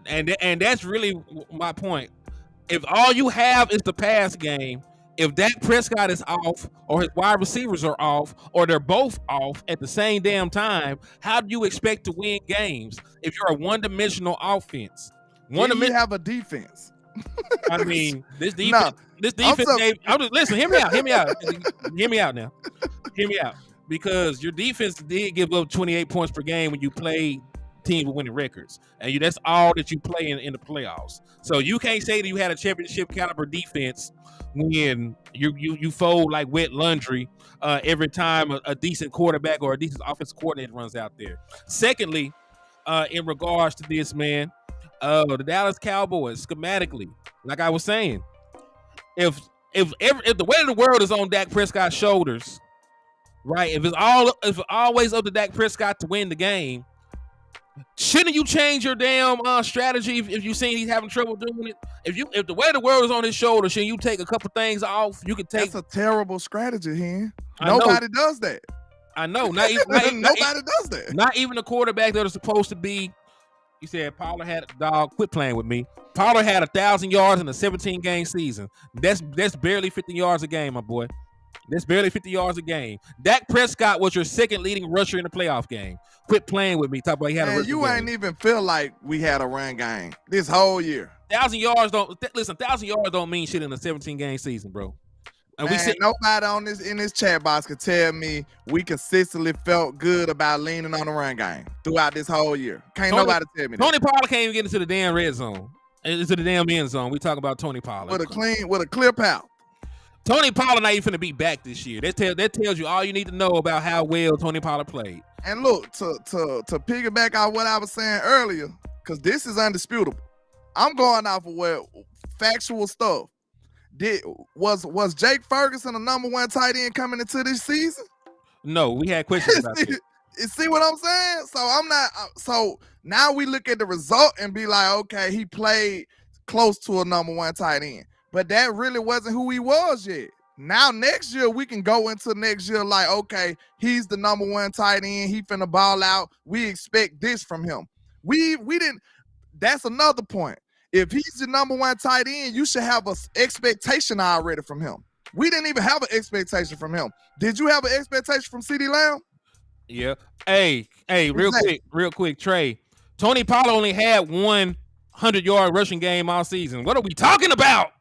And that's really my point. If all you have is the pass game, if Dak Prescott is off or his wide receivers are off or they're both off at the same damn time, how do you expect to win games if you're a one-dimensional offense? You have a defense. I mean, this defense. Listen. Hear me out now. Because your defense did give up 28 points per game when you played teams with winning records, and that's all that you play in the playoffs. So you can't say that you had a championship caliber defense when you fold like wet laundry every time a decent quarterback or a decent offensive coordinator runs out there. Secondly, in regards to this, man, the Dallas Cowboys schematically, like I was saying, if the weight of the world is on Dak Prescott's shoulders, right? If it's always up to Dak Prescott to win the game, shouldn't you change your damn strategy if you seen he's having trouble doing it? If the weight of the world is on his shoulders, shouldn't you take a couple things off? You can take. That's a terrible strategy, Hen. Nobody does that. I know. Nobody does that. Not even the quarterback that are supposed to be. You said Pollard had a dog. Quit playing with me. Pollard had 1,000 yards in a 17-game season. That's barely 50 yards a game, my boy. That's barely 50 yards a game. Dak Prescott was your second leading rusher in the playoff game. Quit playing with me. Talk about he had a rusher you ain't even feel like we had a run game this whole year. 1,000 yards don't listen. 1,000 yards don't mean shit in a 17-game season, bro. And nobody in this chat box could tell me we consistently felt good about leaning on the run game throughout this whole year. Nobody tell me that. Tony Pollard can't even get into the damn red zone. Into the damn end zone. We talk about Tony Pollard with a clear path. Tony Pollard not even finna be back this year. That tells you all you need to know about how well Tony Pollard played. And look, to piggyback on what I was saying earlier, because this is undisputable. I'm going off of what factual stuff. Was Jake Ferguson the number one tight end coming into this season? No, we had questions about that. You see what I'm saying? So I'm not. So now we look at the result and be like, okay, he played close to a number one tight end, but that really wasn't who he was yet. Now next year we can go into next year like, okay, he's the number one tight end. He finna ball out. We expect this from him. We didn't. That's another point. If he's the number one tight end, you should have an expectation already from him. We didn't even have an expectation from him. Did you have an expectation from CeeDee Lamb? Yeah. Hey, real quick, Trey. Tony Pollard only had 100-yard rushing game all season. What are we talking about?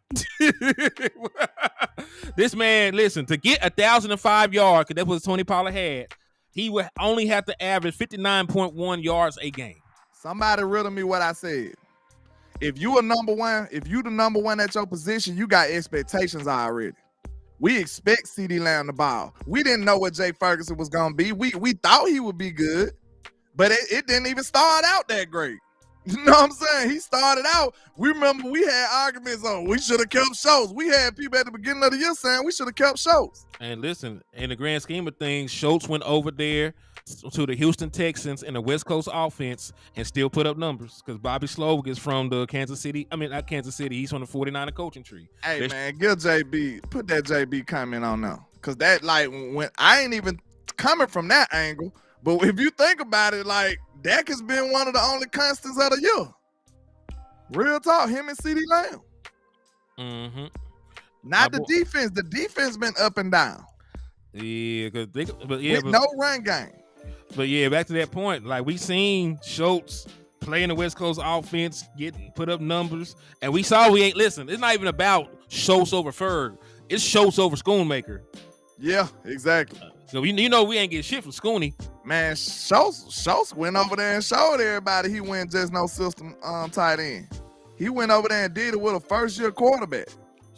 This man, listen, to get 1,005 yards, because that's what Tony Pollard had, he would only have to average 59.1 yards a game. Somebody riddle me what I said. If you the number one at your position, you got expectations already. We expect CeeDee Lamb to ball. We didn't know what Jake Ferguson was gonna be. We thought he would be good, but it didn't even start out that great. You know what I'm saying? He started out. We remember we had arguments on we should have kept Schultz. We had people at the beginning of the year saying we should have kept Schultz. And listen, in the grand scheme of things, Schultz went over there to the Houston Texans in the West Coast offense and still put up numbers because Bobby Slowick is from the Kansas City. I mean, not Kansas City. He's from the 49er coaching tree. Hey, man, give JB, put that JB comment on now. Because that, like, when I ain't even coming from that angle, but if you think about it, like, Dak has been one of the only constants of the year. Real talk, him and CeeDee Lamb. Mm-hmm. Not the defense. The defense been up and down. Yeah, but no run game. But yeah, back to that point, like we seen Schultz play in the West Coast offense, put up numbers, and we saw we ain't listen. It's not even about Schultz over Ferg. It's Schultz over Schoonmaker. Yeah, exactly. So we ain't get shit from Scooney. Man, Schultz went over there and showed everybody he went just no system tight end. He went over there and did it with a first-year quarterback.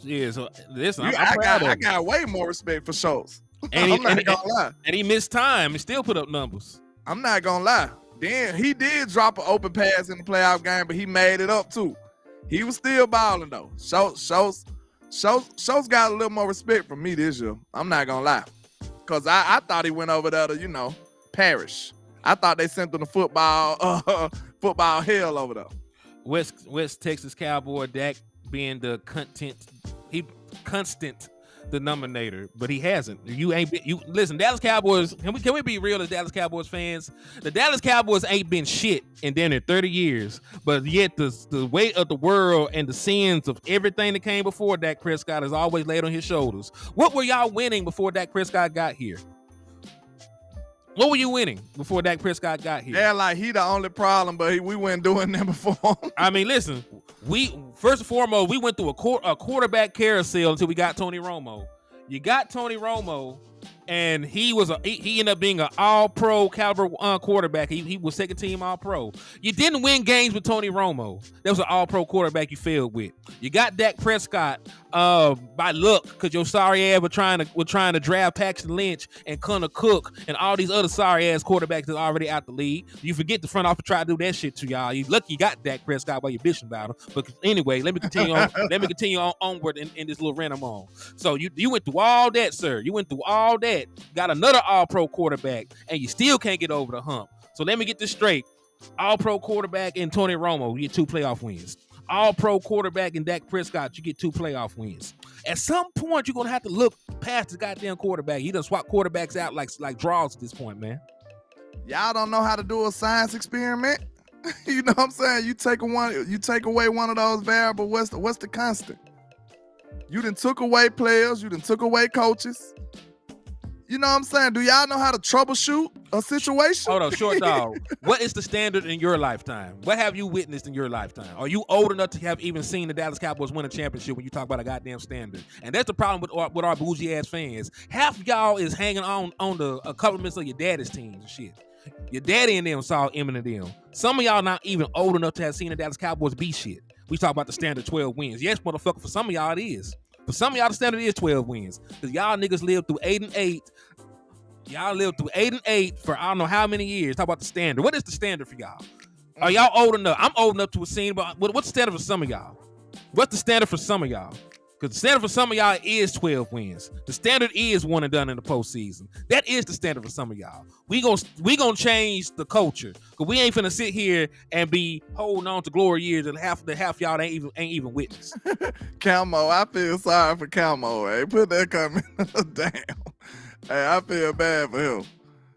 Yeah, so listen, I got way more respect for Schultz. And I'm not gonna lie. And he missed time and still put up numbers. I'm not gonna lie. Then he did drop an open pass in the playoff game, but he made it up too. He was still balling though. Schultz got a little more respect from me this year. I'm not gonna lie. Cause I thought he went over there to, Parrish. I thought they sent him to football hell over there. West Texas Cowboy Dak being the constant denominator, but he hasn't. Listen, Dallas Cowboys. Can we be real as Dallas Cowboys fans? The Dallas Cowboys ain't been shit in damn near 30 years, but yet the weight of the world and the sins of everything that came before Dak Prescott is always laid on his shoulders. What were y'all winning before Dak Prescott got here? What were you winning before Dak Prescott got here? Yeah, like he the only problem, but we weren't doing that before. I mean, listen, first and foremost, we went through a quarterback carousel until we got Tony Romo. You got Tony Romo, And he ended up being an all-pro caliber quarterback. He was second team all-pro. You didn't win games with Tony Romo. That was an all-pro quarterback you failed with. You got Dak Prescott by luck because your sorry ass were trying to draft Paxton Lynch and Connor Cook and all these other sorry ass quarterbacks that are already out the league. You forget the front office try to do that shit to y'all. You lucky you got Dak Prescott while you're bitching about him. But anyway, let me continue on. Onward in this little rant I'm on. So you went through all that, sir. You went through all that. Got another all-pro quarterback, and you still can't get over the hump. So let me get this straight. All-pro quarterback in Tony Romo, you get 2 playoff wins. All-pro quarterback in Dak Prescott, you get 2 playoff wins. At some point, you're going to have to look past the goddamn quarterback. You done swap quarterbacks out like draws at this point, man. Y'all don't know how to do a science experiment? You know what I'm saying? You take away one of those variables, what's the constant? You done took away players, you done took away coaches. You know what I'm saying? Do y'all know how to troubleshoot a situation? Hold on, short dog. What is the standard in your lifetime? What have you witnessed in your lifetime? Are you old enough to have even seen the Dallas Cowboys win a championship when you talk about a goddamn standard? And that's the problem with our bougie ass fans. Half y'all is hanging on the accomplishments of your daddy's teams and shit. Your daddy and them saw Eminem and them. Some of y'all not even old enough to have seen the Dallas Cowboys be shit. We talk about the standard 12 wins. Yes, motherfucker, for some of y'all it is. For some of y'all, the standard is 12 wins. Because y'all niggas lived through 8-8. Y'all lived through 8-8 for I don't know how many years. Talk about the standard. What is the standard for y'all? Are y'all old enough? I'm old enough to have seen, but what's the standard for some of y'all? What's the standard for some of y'all? Because the standard for some of y'all is 12 wins. The standard is one and done in the postseason. That is the standard for some of y'all. We gonna change the culture. Because we ain't finna sit here and be holding on to glory years and half y'all ain't even witness. Camo, I feel sorry for Camo. Hey, put that comment. Damn. Hey, I feel bad for him.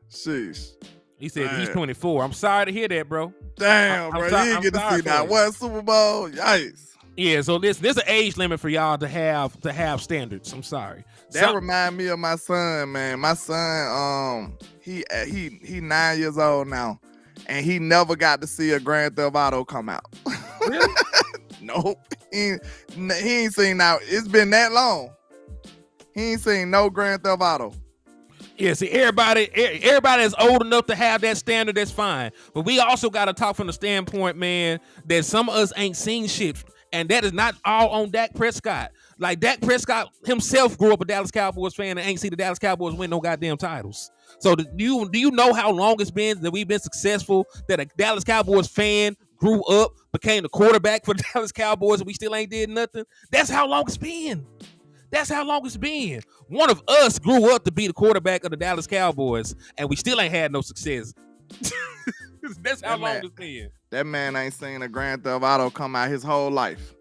Sheesh. He said he's 24. I'm sorry to hear that, bro. Damn, bro. You didn't get to see that one Super Bowl. Yikes. Yeah, so there's an age limit for y'all to have standards. I'm sorry. That remind me of my son, man. My son, he 9 years old now, and he never got to see a Grand Theft Auto come out. Really? Nope. He ain't seen now. It's been that long. He ain't seen no Grand Theft Auto. Yeah, see, everybody is old enough to have that standard. That's fine, but we also got to talk from the standpoint, man, that some of us ain't seen shit. And that is not all on Dak Prescott. Like, Dak Prescott himself grew up a Dallas Cowboys fan and ain't see the Dallas Cowboys win no goddamn titles. So do you know how long it's been that we've been successful, that a Dallas Cowboys fan grew up, became the quarterback for the Dallas Cowboys, and we still ain't did nothing? That's how long it's been. That's how long it's been. One of us grew up to be the quarterback of the Dallas Cowboys, and we still ain't had no success. That's how long it's been. That man ain't seen a Grand Theft Auto come out his whole life.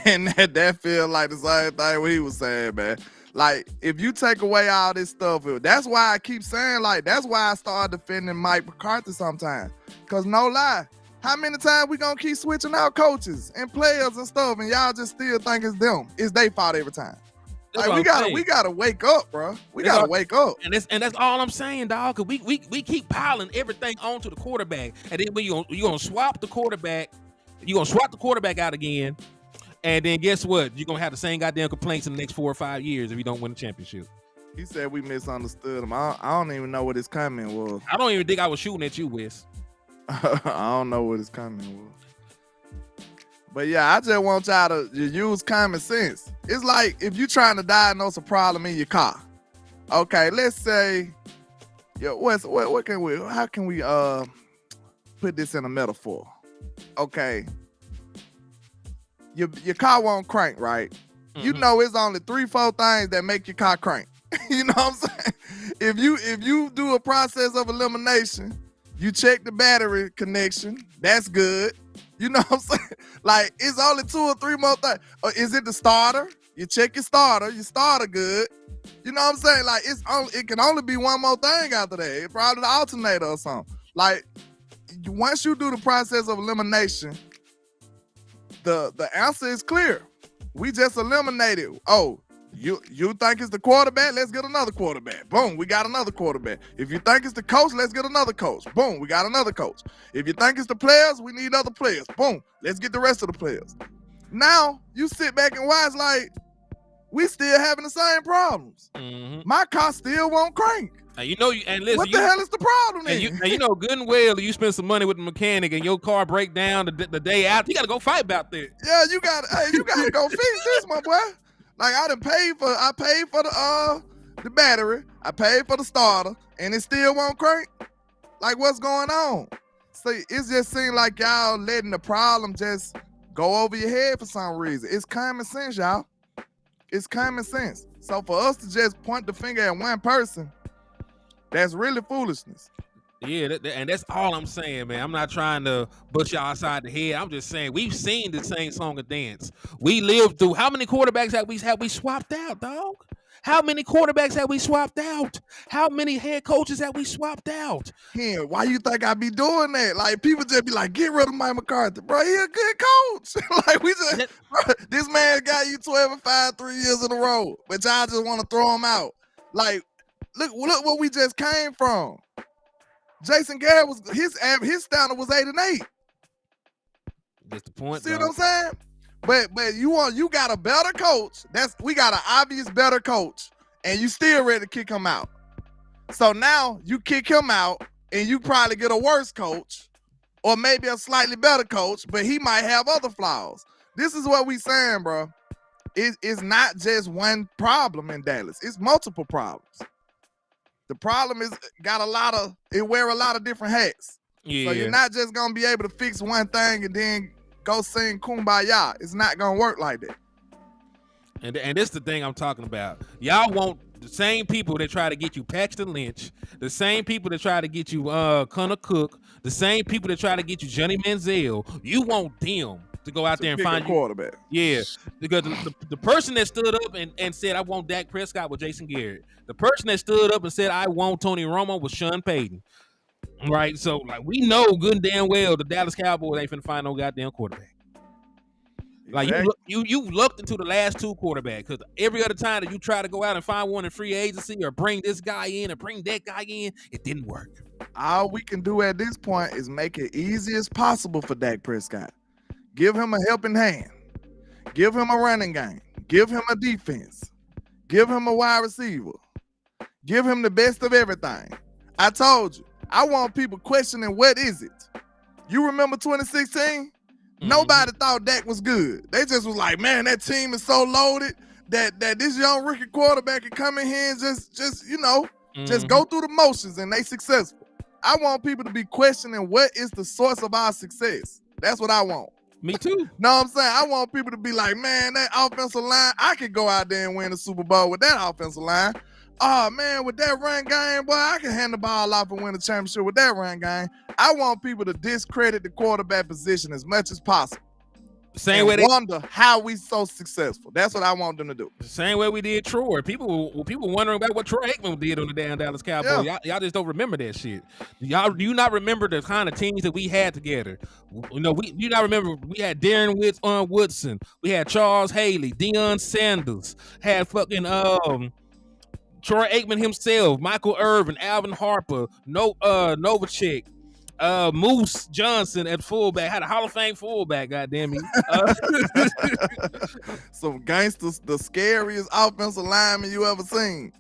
And that feel like the same thing what he was saying, man. Like, if you take away all this stuff, that's why I keep saying, like, that's why I started defending Mike McCarthy sometimes. Because no lie, how many times we gonna keep switching out coaches and players and stuff, and y'all just still think it's them? It's they fault every time. Like, we gotta wake up, bro. We gotta wake up. And that's all I'm saying, dog. Cause we keep piling everything onto the quarterback, and then when you gonna swap the quarterback, out again, and then guess what? You're gonna have the same goddamn complaints in the next 4 or 5 years if you don't win the championship. He said we misunderstood him. I don't even know what his comment was. I don't even think I was shooting at you, Wes. I don't know what his comment was. But yeah, I just want y'all to use common sense. It's like if you're trying to diagnose a problem in your car. Okay, let's say, how can we put this in a metaphor? Okay, your car won't crank, right? Mm-hmm. You know it's only 3-4 things that make your car crank. You know what I'm saying? If you do a process of elimination, you check the battery connection, that's good. You know what I'm saying? Like, it's only 2 or 3 more things. Or is it the starter? You check your starter good. You know what I'm saying? Like, it can only be one more thing after that. It's probably the alternator or something. Like, once you do the process of elimination, the answer is clear. We just eliminated. Oh, you think it's the quarterback? Let's get another quarterback. Boom, we got another quarterback. If you think it's the coach, let's get another coach. Boom, we got another coach. If you think it's the players, we need other players. Boom, let's get the rest of the players. Now, you sit back and watch like, we still having the same problems. Mm-hmm. My car still won't crank. And you know, and listen, what the hell is the problem then? And you know good and well, you spend some money with the mechanic and your car break down the day out, you got to go fight about that. Yeah, you got to go fix this, my boy. Like I paid for the battery, I paid for the starter, and it still won't crank. Like what's going on? See, it just seems like y'all letting the problem just go over your head for some reason. It's common sense, y'all. It's common sense. So for us to just point the finger at one person, that's really foolishness. Yeah, and that's all I'm saying, man. I'm not trying to bust y'all outside the head. I'm just saying we've seen the same song and dance. We lived through. How many quarterbacks have we swapped out, dog? How many quarterbacks have we swapped out? How many head coaches have we swapped out? Here, why you think I be doing that? Like people just be like, get rid of Mike McCarthy, bro. He a good coach. Like we just, bro, this man got you 12-5 3 years in a row, but y'all just want to throw him out. Like, look what we just came from. Jason Garrett was his standard was 8-8. That's the point. See what I'm saying? But you got a better coach. We got an obvious better coach, and you still ready to kick him out. So now you kick him out, and you probably get a worse coach, or maybe a slightly better coach, but he might have other flaws. This is what we saying, bro. It's not just one problem in Dallas. It's multiple problems. The problem is it wear a lot of different hats. Yeah. So you're not just gonna be able to fix one thing and then go sing Kumbaya. It's not gonna work like that. And this is the thing I'm talking about. Y'all want the same people that try to get you Paxton Lynch, the same people that try to get you Connor Cook, the same people that try to get you Johnny Manziel. You want them to go out there and find a quarterback. Yeah, because the person that stood up and said I want Dak Prescott was Jason Garrett. The person that stood up and said I want Tony Romo was Sean Payton. Right, so like we know good and damn well the Dallas Cowboys ain't finna find no goddamn quarterback. Like you looked into the last two quarterbacks because every other time that you try to go out and find one in free agency or bring this guy in or bring that guy in, it didn't work. All we can do at this point is make it easy as possible for Dak Prescott. Give him a helping hand. Give him a running game. Give him a defense. Give him a wide receiver. Give him the best of everything. I told you. I want people questioning what is it. You remember 2016? Mm-hmm. Nobody thought Dak was good. They just was like, man, that team is so loaded that this young rookie quarterback can come in here and just just go through the motions and they successful. I want people to be questioning what is the source of our success. That's what I want. Me too. Know what I'm saying? I want people to be like, man, that offensive line, I could go out there and win the Super Bowl with that offensive line. Oh, man, with that run game, boy, I can hand the ball off and win a championship with that run game. I want people to discredit the quarterback position as much as possible. Same way they wonder how we so successful. That's what I want them to do. The same way we did Troy. People wondering about what Troy Aikman did on the damn Dallas Cowboys. Yeah. Y'all just don't remember that shit. Do you not remember the kind of teams that we had together? You know, you not remember we had Darren Woodson, we had Charles Haley, Deion Sanders, had fucking Troy Aikman himself, Michael Irvin, Alvin Harper, Novacek. Moose Johnson at fullback, had a Hall of Fame fullback, goddamn me. Some gangsters, the scariest offensive lineman you ever seen.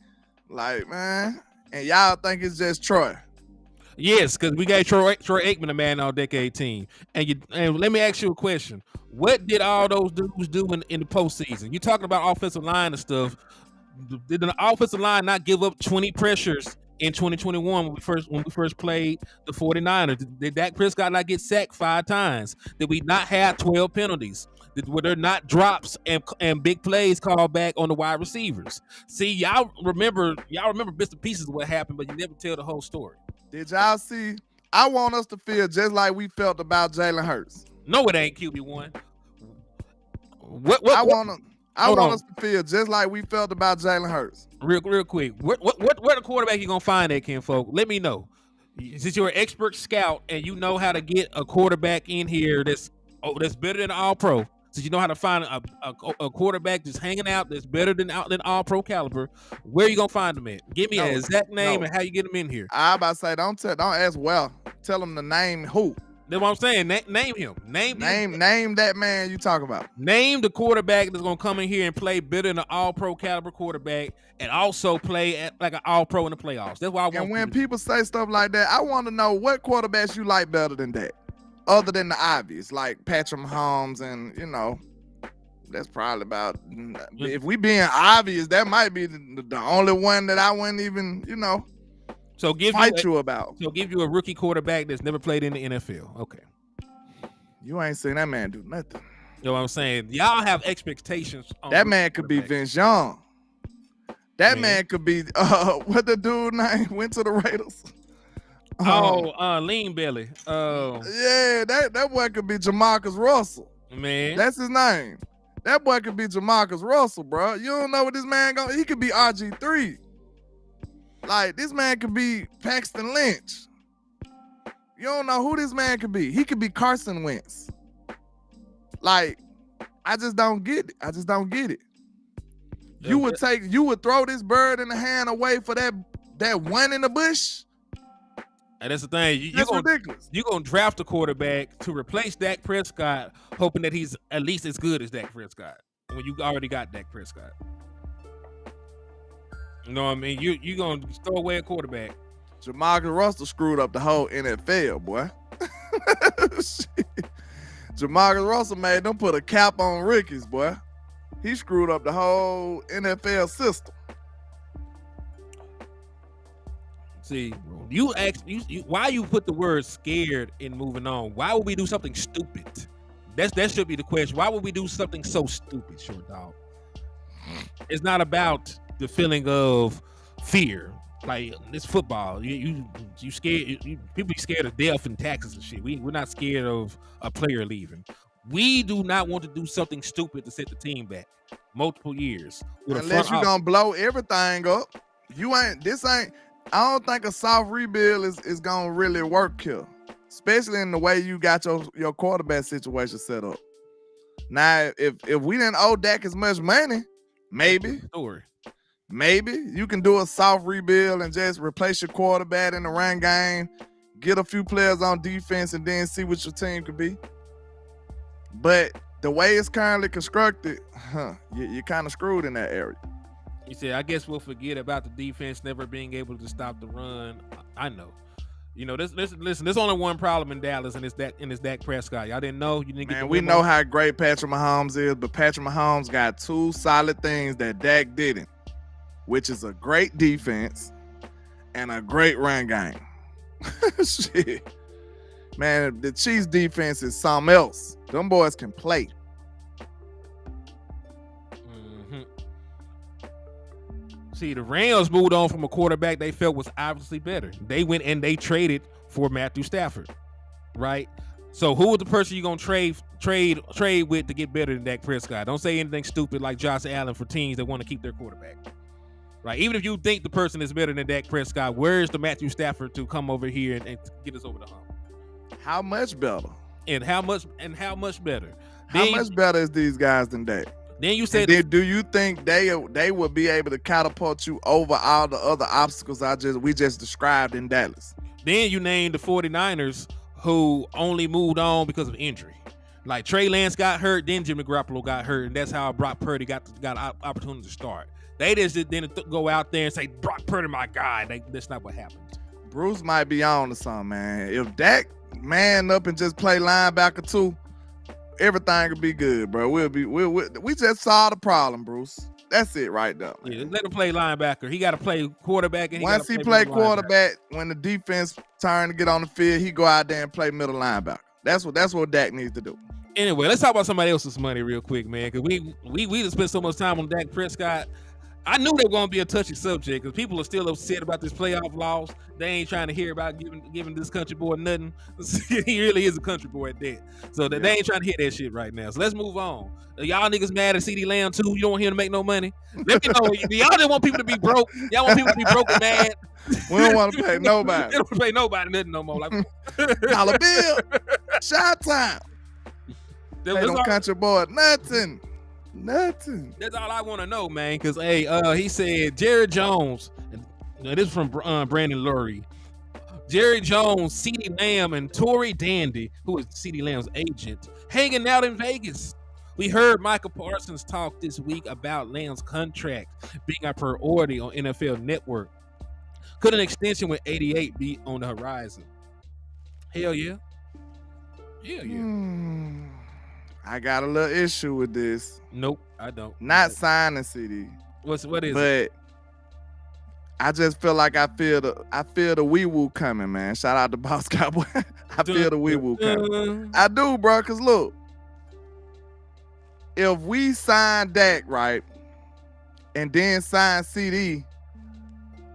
Like, man, and y'all think it's just Troy. Yes, because we got Troy Aikman, a man all decade team. And let me ask you a question. What did all those dudes do in the postseason? You're talking about offensive line and stuff. Did the offensive line not give up 20 pressures in 2021 when we first played the 49ers? Did Dak Prescott not get sacked 5 times? Did we not have 12 penalties? Were there not drops and big plays called back on the wide receivers? See, y'all remember bits and pieces of what happened, but you never tell the whole story. Did y'all see? I want us to feel just like we felt about Jalen Hurts. No, it ain't QB1. I want us to feel just like we felt about Jalen Hurts. Real quick. Where the quarterback you gonna find that, Ken folk? Let me know. Since you're an expert scout and you know how to get a quarterback in here that's better than All Pro. Since you know how to find a quarterback just hanging out that's better than All Pro caliber, where you gonna find them at? Give me an exact name and how you get them in here. I about to say don't ask well. Tell them the name who. That's what I'm saying. Name him. Name that man you talking about. Name the quarterback that's gonna come in here and play better than an All-Pro caliber quarterback, and also play at like an All-Pro in the playoffs. That's why I want. And when people say stuff like that, I want to know what quarterbacks you like better than that, other than the obvious, like Patrick Mahomes, and that's probably about. If we being obvious, that might be the only one that I wouldn't even So fight you about. So give you a rookie quarterback that's never played in the NFL. Okay. You ain't seen that man do nothing. You know what I'm saying? Y'all have expectations. That man could be Vince Young. That man could be what the dude name went to the Raiders. Lean Belly. Yeah, that boy could be Jamarcus Russell. Man, that's his name. That boy could be Jamarcus Russell, bro. You don't know what this man he could be RG3. Like, this man could be Paxton Lynch. You don't know who this man could be. He could be Carson Wentz. Like, I just don't get it. You would throw this bird in the hand away for that one in the bush. And that's the thing. That's ridiculous. You're going to draft a quarterback to replace Dak Prescott, hoping that he's at least as good as Dak Prescott when you already got Dak Prescott. You know what I mean? You're going to throw away a quarterback. Jamarcus Russell screwed up the whole NFL, boy. Jamarcus Russell made them put a cap on rookies, boy. He screwed up the whole NFL system. See, you asked why you put the word scared in moving on. Why would we do something stupid? That should be the question. Why would we do something so stupid, short dog? It's not about the feeling of fear. Like, it's football. You scared. People be scared of death and taxes and shit. We're not scared of a player leaving. We do not want to do something stupid to set the team back multiple years. Unless you're gonna blow everything up. I don't think a soft rebuild is gonna really work here. Especially in the way you got your quarterback situation set up. Now, if we didn't owe Dak as much money, maybe you can do a soft rebuild and just replace your quarterback in the run game, get a few players on defense, and then see what your team could be. But the way it's currently constructed, you're kind of screwed in that area. You said, I guess we'll forget about the defense never being able to stop the run. I know. Listen, there's only one problem in Dallas, and it's Dak Prescott. Y'all didn't know? You didn't get. Man, we know how great Patrick Mahomes is, but Patrick Mahomes got two solid things that Dak didn't, which is a great defense and a great run game. Shit. Man, the Chiefs defense is something else. Them boys can play. See, the Rams moved on from a quarterback they felt was obviously better. They went and they traded for Matthew Stafford, right? So who is the person you're gonna trade with to get better than Dak Prescott? Don't say anything stupid like Josh Allen for teams that want to keep their quarterback, right? Even if you think the person is better than Dak Prescott, where's the Matthew Stafford to come over here and get us over the hump? How much better? And how much better? How much better is these guys than Dak? Then you said, do you think they will be able to catapult you over all the other obstacles we just described in Dallas? Then you named the 49ers who only moved on because of injury. Like, Trey Lance got hurt, then Jimmy Garoppolo got hurt, and that's how Brock Purdy got an opportunity to start. They just didn't go out there and say, Brock Purdy, my guy. That's not what happened. Bruce might be on to something, man. If Dak man up and just play linebacker too, everything could be good, bro. We just solved the problem, Bruce. That's it right there. Yeah, let him play linebacker. He got to play quarterback. And once he play quarterback, when the defense turn to get on the field, he go out there and play middle linebacker. That's what Dak needs to do. Anyway, let's talk about somebody else's money real quick, man. Because we just spent so much time on Dak Prescott. I knew they were going to be a touchy subject because people are still upset about this playoff loss. They ain't trying to hear about giving this country boy nothing. He really is a country boy at that. So they ain't trying to hear that shit right now. So let's move on. Y'all niggas mad at CeeDee Lamb too? You don't want him to make no money? Let me know. Y'all didn't want people to be broke. Y'all want people to be broke and mad. We don't want to pay nobody. They don't pay nobody nothing no more. Like, dollar bill. Shot time. They don't country boy nothing. Nothing. That's all I want to know, man. Because he said Jared Jones. This is from Brandon Lurie. Jerry Jones, CeeDee Lamb, and Tory Dandy, who is CeeDee Lamb's agent, hanging out in Vegas. We heard Michael Parsons talk this week about Lamb's contract being a priority on NFL Network. Could an extension with 88 be on the horizon? Hell yeah. Hell yeah. I got a little issue with this. Nope, I don't. Not signing CD. What is but it? I just feel like I feel the wee woo coming, man. Shout out to Boss Cowboy. I feel the wee woo coming. I do, bro. Cause look, if we sign Dak right, and then sign CD,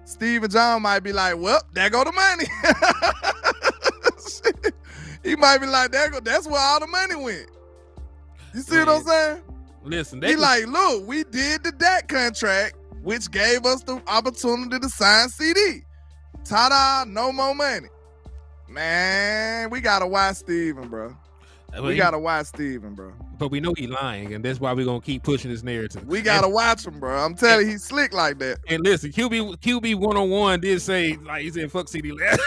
Steven John might be like, "Well, there go the money." He might be like, "That's where all the money went." You see what I'm saying? Listen, he like, look, we did the Dak contract, which gave us the opportunity to sign CD. Ta-da, no more money. Man, we gotta watch Steven, bro. We gotta watch Steven, bro. But we know he's lying, and that's why we're gonna keep pushing this narrative. We gotta watch him, bro. I'm telling you, he's slick like that. And listen, QB 101 did say, like he said, fuck CD Lamb.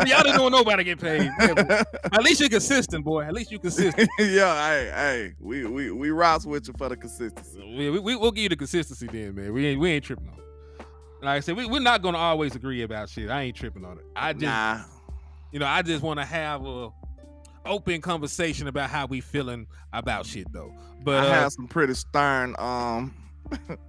Y'all didn't want nobody get paid. At least you're consistent, boy. At least you're consistent. Yeah, hey, we rocks with you for the consistency. We'll give you the consistency then, man. We ain't tripping on it. Like I said, we're not gonna always agree about shit. I ain't tripping on it. I just want to have a open conversation about how we feeling about shit though. But I have some pretty stern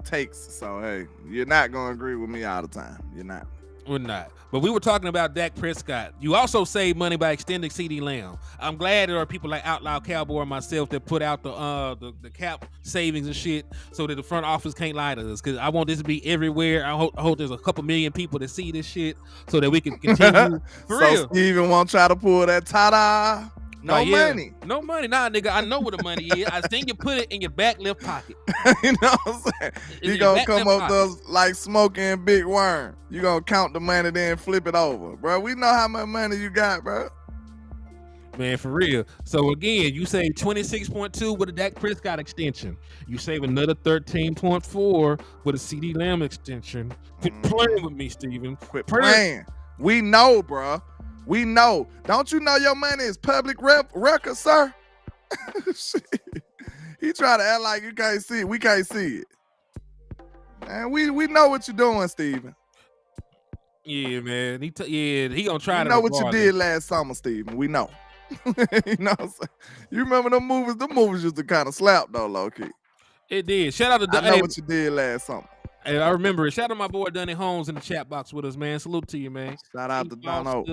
takes, so hey, you're not gonna agree with me all the time. You're not. We're not. But we were talking about Dak Prescott. You also save money by extending CeeDee Lamb. I'm glad there are people like Outlaw Cowboy and myself that put out the cap savings and shit so that the front office can't lie to us. Because I want this to be everywhere. I hope there's a couple million people that see this shit so that we can continue. For real. Steven won't try to pull that ta-da. No money. No money. Nah, nigga, I know where the money is. I think you put it in your back left pocket. You know what I'm saying? You gonna come up to us like smoking Big Worm. You gonna count the money, then flip it over. Bro, we know how much money you got, bro. Man, for real. So again, you save 26.2 with a Dak Prescott extension. You save another 13.4 with a CeeDee Lamb extension. Quit playing with me, Steven. Quit playing. We know, bro. We know. Don't you know your money is public record, sir? He try to act like you can't see it. We can't see it. Man, we know what you're doing, Steven. Yeah, man. He gonna try to know what you did last summer, Steven. We know. You know what I'm saying? You remember them movies? The movies used to kind of slap though, low key. It did. Shout out to I know what you did last summer. Hey, I remember it. Shout out to my boy Dunny Holmes in the chat box with us, man. Salute to you, man. Shout out to Dono.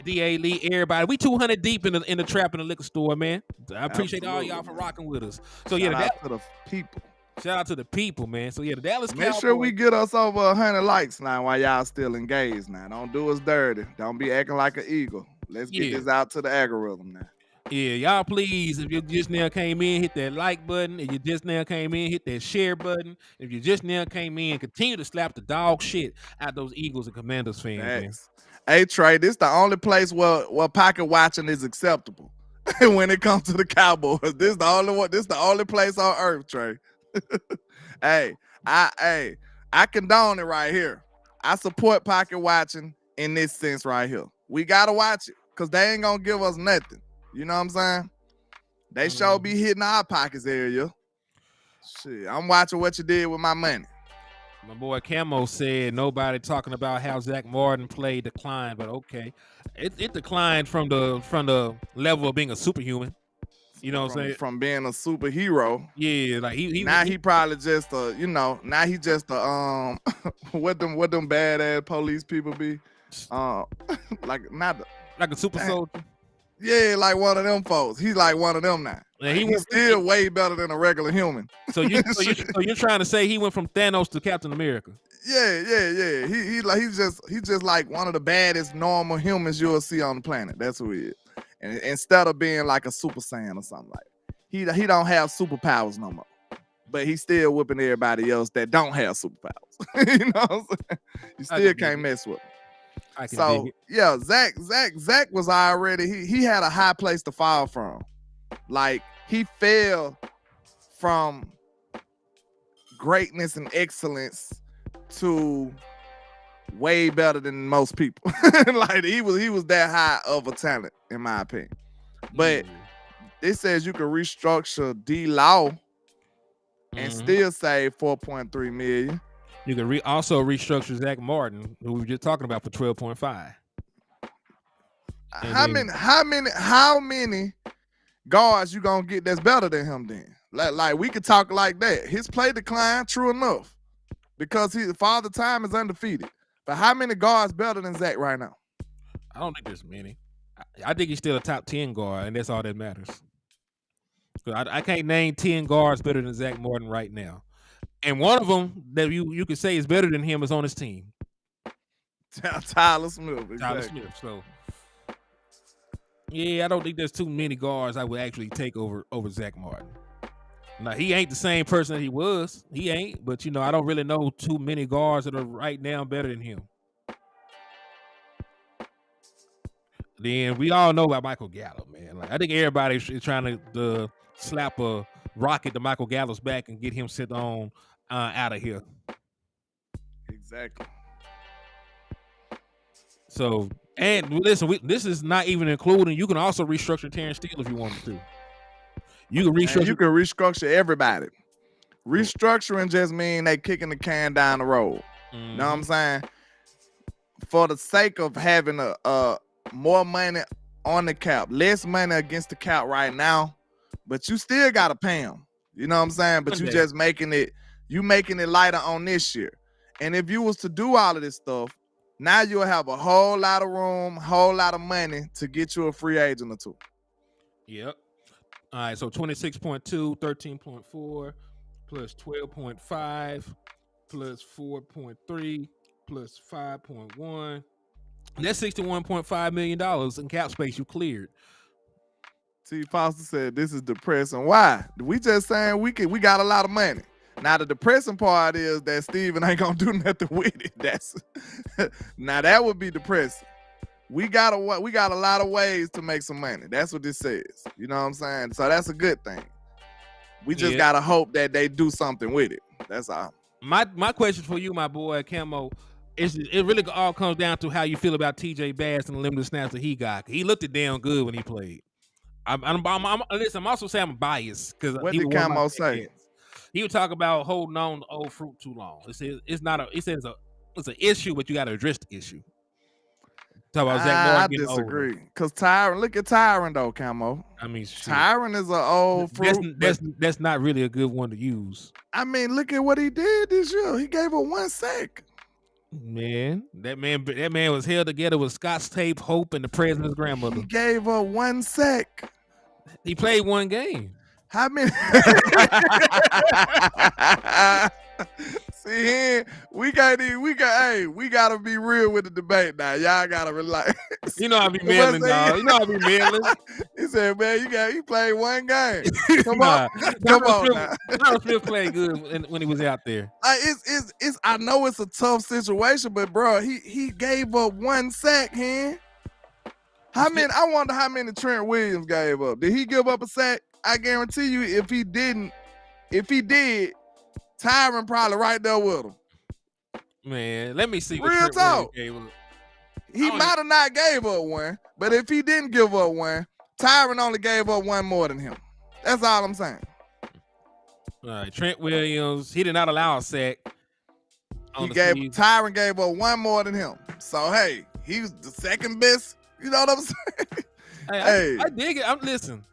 DA Lee, everybody. We 200 deep in the trap in the liquor store, man. I appreciate all y'all for rocking with us. So shout out to the people. Shout out to the people, man. So yeah, the Dallas Cowboys. Make sure we get us over 100 likes now while y'all still engaged now. Don't do us dirty. Don't be acting like an eagle. Let's get this out to the algorithm now. Yeah, y'all please, if you just now came in, hit that like button. If you just now came in, hit that share button. If you just now came in, continue to slap the dog shit out those Eagles and Commanders fans, man. Hey, Trey, this the only place where pocket watching is acceptable when it comes to the Cowboys. This is the only one. This is the only place on earth, Trey. I condone it right here. I support pocket watching in this sense right here. We gotta watch it because they ain't gonna give us nothing. You know what I'm saying? They sure be hitting our pockets area. Shit, I'm watching what you did with my money. My boy Camo said nobody talking about how Zach Martin play declined, but okay, it declined from the level of being a superhuman. You know what I'm saying? From being a superhero. Yeah, like he probably just now he just what them badass police people be like a super soldier. Yeah, like one of them folks. He's like one of them now. And he's still way better than a regular human. So you're trying to say he went from Thanos to Captain America? Yeah. He's just like one of the baddest normal humans you'll see on the planet. That's who he is. And instead of being like a Super Saiyan or something like that, he don't have superpowers no more. But he's still whooping everybody else that don't have superpowers. You know what I'm saying? You still can't mess with him. So yeah, Zach was already he had a high place to fall from. Like he fell from greatness and excellence to way better than most people. Like he was that high of a talent, in my opinion. But it says you can restructure D-Law and still save $4.3 million. You can also restructure Zach Martin, who we were just talking about, for $12.5. How many guards you gonna get that's better than him then? Like we could talk like that. His play decline, true enough, because Father Time is undefeated. But how many guards better than Zach right now? I don't think there's many. I think he's still a top 10 guard, and that's all that matters. I can't name 10 guards better than Zach Martin right now. And one of them that you could say is better than him is on his team. Tyler Smith. Exactly. Tyler Smith. So, yeah, I don't think there's too many guards I would actually take over Zach Martin. Now, he ain't the same person that he was. He ain't. But, I don't really know too many guards that are right now better than him. Then we all know about Michael Gallup, man. Like, I think everybody is trying to slap a rocket to Michael Gallup's back and get him sit on out of here. Exactly. So, and listen, this is not even including. You can also restructure Terrence Steele if you wanted to. You can restructure. You can restructure everybody. Restructuring just mean they kicking the can down the road. You know what I'm saying? For the sake of having a more money on the cap, less money against the cap right now, but you still gotta pay them. You know what I'm saying? But you just making it lighter on this year. And if you was to do all of this stuff, now you'll have a whole lot of room, whole lot of money to get you a free agent or two. Yep. All right, so 26.2, 13.4, plus 12.5, plus 4.3, plus 5.1. That's $61.5 million in cap space you cleared. T. Foster said this is depressing. Why? We just saying we got a lot of money. Now the depressing part is that Steven ain't gonna do nothing with it. That's now that would be depressing. We got a lot of ways to make some money. That's what this says. You know what I'm saying? So that's a good thing. We just gotta hope that they do something with it. That's all. My question for you, my boy Camo, is it really all comes down to how you feel about TJ Bass and the limited snaps that he got. He looked it damn good when he played. Listen, I'm also saying I'm biased because what did Camo say? He would talk about holding on to old fruit too long. It's an issue, but you got to address the issue. Talk about Zach Martin. I disagree. Because Tyron, look at Tyron though, Camo. I mean, Tyron is an old fruit. That's not really a good one to use. I mean, look at what he did this year. He gave her 1 sack. Man, that man was held together with Scotch tape, hope, and the president's grandmother. He gave her 1 sack. He played one game. How many? See here, we gotta be real with the debate now. Y'all gotta relax. You know I be mailing, dog. You know I be mailing. He said, man, he played one game. Come on. Tyler Smith played good when he was out there. It's I know it's a tough situation, but bro, he gave up 1 sack, man. I wonder how many Trent Williams gave up. Did he give up a sack? I guarantee you, if he did, Tyron probably right there with him. Man, let me see. Real talk. He might have not gave up 1, but if he didn't give up 1, Tyron only gave up 1 more than him. That's all I'm saying. All right, Trent Williams, he did not allow a sack. Tyron gave up 1 more than him. So hey, he was the second best. You know what I'm saying? Hey, I dig it. Listen.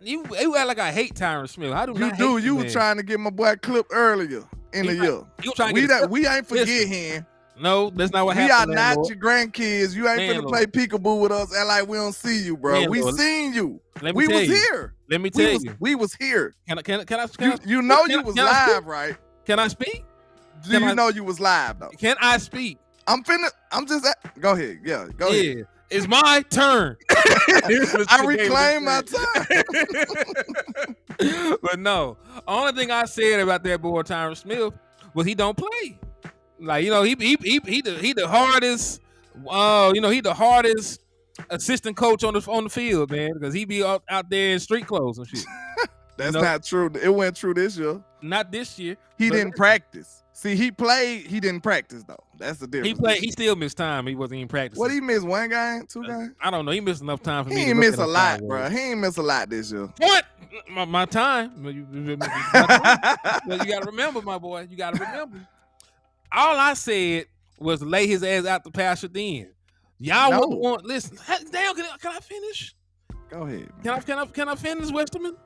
You act like I hate Tyron Smith. I do. You do. You were trying to get my boy clipped earlier in the year. You trying to we ain't forget him. No, that's not what happened. We are not your grandkids. You ain't finna play peekaboo with us and like we don't see you, bro. We seen you. We was here. Let me tell you. We was here. Can I you know you was live, right? Can I speak? Do you know you was live though? Can I speak? I'm just go ahead. Yeah, go ahead. It's my turn. I reclaim my time. But no, only thing I said about that boy Tyron Smith was he don't play. Like, he the hardest. He the hardest assistant coach on the field, man, because he be out there in street clothes and shit. That's not true. It went true this year. Not this year. He didn't practice. See, he played. He didn't practice though. That's the difference. He still missed time. He wasn't even practicing. What, he missed 1 game, 2 games? I don't know. He missed enough time for me He to ain't look miss at a him lot, sideways. bro. He ain't miss a lot this year. What? My time. My time. Well, you gotta remember, my boy. You gotta remember. All I said was lay his ass out the pasture. Then y'all No. wouldn't want. Listen, damn. Can I finish? Go ahead, man. Can I finish, Westerman?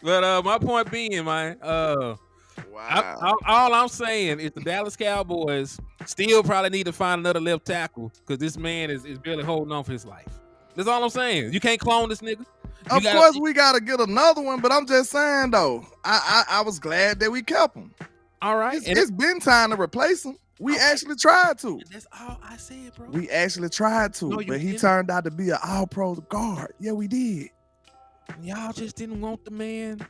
But my point being, man, Wow. all I'm saying is the Dallas Cowboys still probably need to find another left tackle because this man is barely holding on for his life. That's all I'm saying. You can't clone this nigga. Of course, we gotta get another one, but I'm just saying though, I was glad that we kept him. All right, It's been time to replace him. We actually tried to. That's all I said, bro. We actually tried to, but he turned out to be an all-pro guard. Yeah, we did. Y'all just didn't want the man.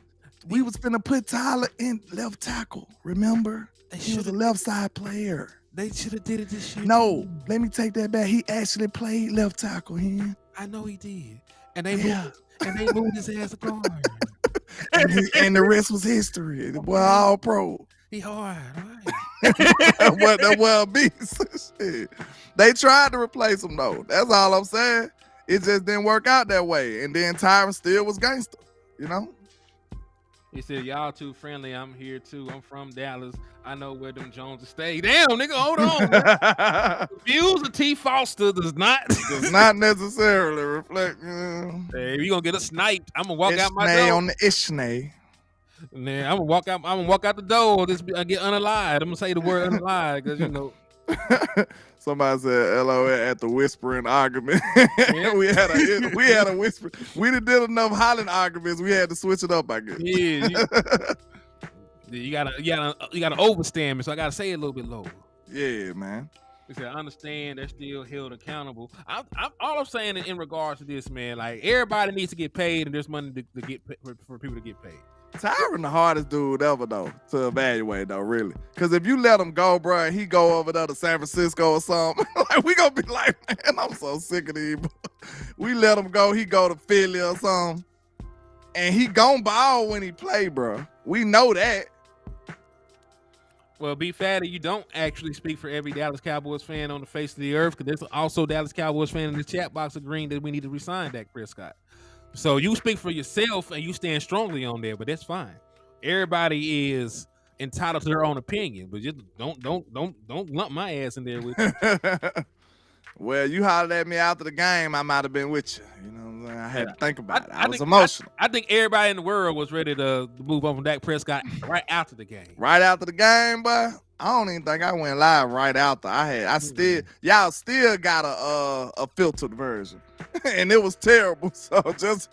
We was finna put Tyler in left tackle. Remember? He was a left side player. They should have did it this year. No, let me take that back. He actually played left tackle. I know he did, and they moved his ass a guard. and the rest was history. The boy all pro. He hard, right? That well beast. They tried to replace him though. That's all I'm saying. It just didn't work out that way. And then Tyron still was gangster, you know? He said, y'all too friendly. I'm here too. I'm from Dallas. I know where them Joneses stay. Damn, nigga, hold on. The views of T. Foster does not necessarily reflect. Hey, you gonna get a sniped. I'm gonna walk out my door. On the Ishnay. Man, I'm gonna walk out the door. I get unalived. I'm gonna say the word unalived because you know. Somebody said LOL at the whispering argument. Yeah. we had a whisper. We done did enough hollering arguments. We had to switch it up, I guess. Yeah, you gotta overstand me, so I gotta say it a little bit lower. Yeah, man. He said, I understand they're still held accountable. All I'm saying in regards to this, man, like everybody needs to get paid, and there's money to get for people to get paid. Tyron the hardest dude ever though to evaluate though, really. Because if you let him go, bro, and he go over there to San Francisco or something, like we gonna be like, man, I'm so sick of these. We let him go, he go to Philly or something, and he gon' ball when he play, bro. We know that. Well, be fatty, you don't actually speak for every Dallas Cowboys fan on the face of the earth, because there's also Dallas Cowboys fan in the chat box agreeing that we need to resign Dak Prescott. So you speak for yourself and you stand strongly on there, but that's fine. Everybody is entitled to their own opinion, but just don't lump my ass in there with you. Well, you hollered at me after the game, I might have been with you. You know what I'm saying? I had to think about it. I was emotional. I think everybody in the world was ready to move on from Dak Prescott right after the game. Right after the game, boy. I don't even think I went live right after. Y'all still got a filtered version. And it was terrible. So just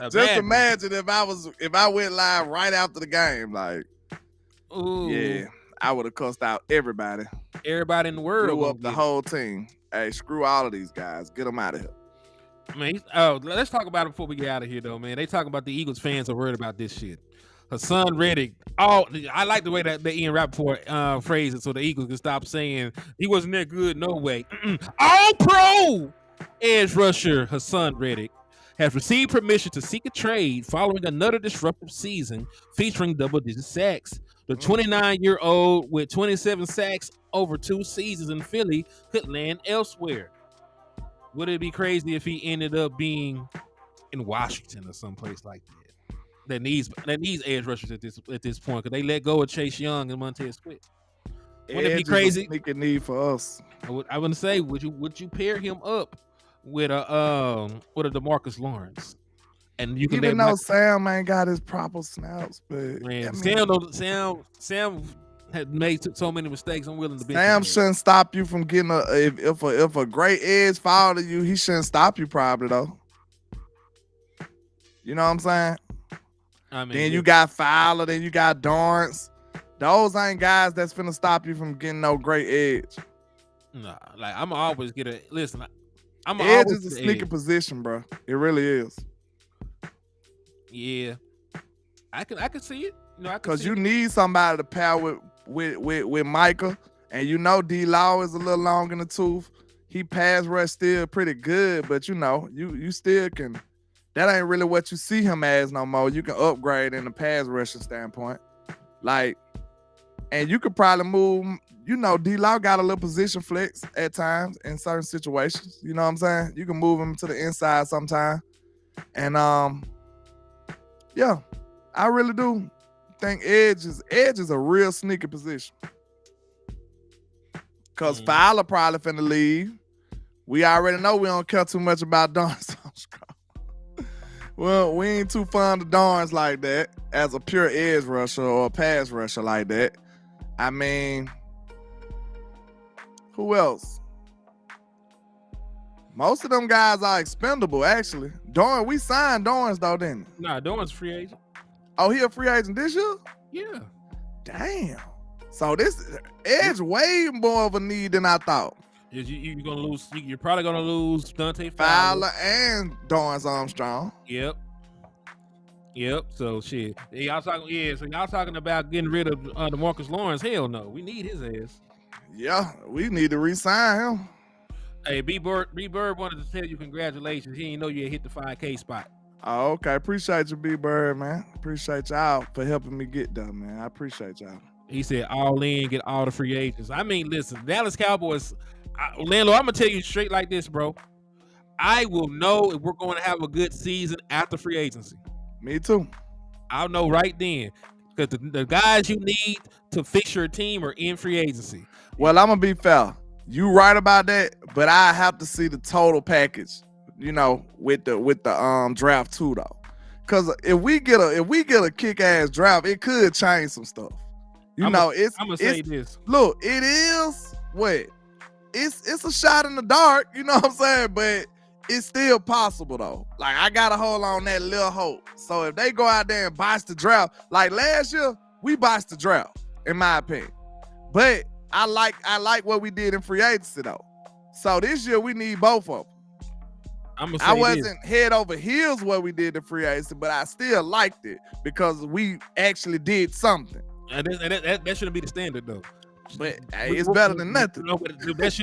imagine if I went live right after the game, like, ooh. Yeah, I would have cussed out everybody. Everybody in the world. Blew up the whole team. Hey, screw all of these guys. Get them out of here. I mean, let's talk about it before we get out of here, though, man. They talking about the Eagles fans are worried about this shit. Hassan Reddick. I like the way that Ian Rappaport phrased it, so the Eagles can stop saying he wasn't that good. No way. All pro edge rusher Hassan Reddick has received permission to seek a trade following another disruptive season featuring double-digit sacks. The 29-year-old with 27 sacks over 2 seasons in Philly could land elsewhere. Would it be crazy if he ended up being in Washington or someplace like that? That needs edge rushers at this point, because they let go of Chase Young and Montez Sweat. Wouldn't it be crazy? Sneaking need for us. I wouldn't say would you pair him up with a DeMarcus Lawrence, and you can even though Sam ain't got his proper snaps, but man, Sam had made so many mistakes. I'm willing to be. Sam shouldn't stop you from getting if a great edge fall to you. He shouldn't stop you probably though. You know what I'm saying? I mean, then you got Fowler, then you got Dorrance. Those ain't guys that's finna stop you from getting no great edge. Nah, like I'm always get a listen. Edge is a sneaky position, bro. It really is. Yeah, I can see it. Because you need somebody to pair with Micah, and D-Law is a little long in the tooth. He pass rush still pretty good, but you still can. That ain't really what you see him as no more. You can upgrade in the pass rushing standpoint. Like, and you could probably move, D-Law got a little position flex at times in certain situations. You know what I'm saying? You can move him to the inside sometime. And yeah, I really do think edge is a real sneaky position. Because Fowler probably finna leave. We already know we don't care too much about Darns. Well, we ain't too fond of Darns like that as a pure edge rusher or a pass rusher like that. I mean, who else? Most of them guys are expendable, actually. Dorn, we signed Dorns though, didn't we? Nah, Dorn's free agent. Oh, he a free agent this year? Yeah. Damn. So this edge way more of a need than I thought. You're gonna lose. You're probably gonna lose Dante Fowler and Dorrance Armstrong. Yep. So shit. Y'all talking about getting rid of DeMarcus Lawrence? Hell no. We need his ass. Yeah, we need to re-sign him. Hey, B-Bird wanted to tell you congratulations. He didn't know you had hit the 5K spot. Oh, okay. Appreciate you, B-Bird, man. Appreciate y'all for helping me get there, man. I appreciate y'all. He said all in, get all the free agents. I mean, listen, Dallas Cowboys, Landlord, I'm going to tell you straight like this, bro. I will know if we're going to have a good season after free agency. Me too. I'll know right then. Because the guys you need to fix your team are in free agency. Well, I'm going to be fair. You right about that, but I have to see the total package, with the draft too, though. Because if we get a kick-ass draft, it could change some stuff. I'm gonna say this. Look, it is what? It's a shot in the dark, you know what I'm saying? But it's still possible though. Like, I gotta hold on that little hope. So if they go out there and botch the draft, like last year, we botched the draft, in my opinion. But I like what we did in free agency though. So this year we need both of them. I wasn't head over heels what we did in free agency, but I still liked it because we actually did something. And that shouldn't be the standard though. But it's better than nothing. No, but that's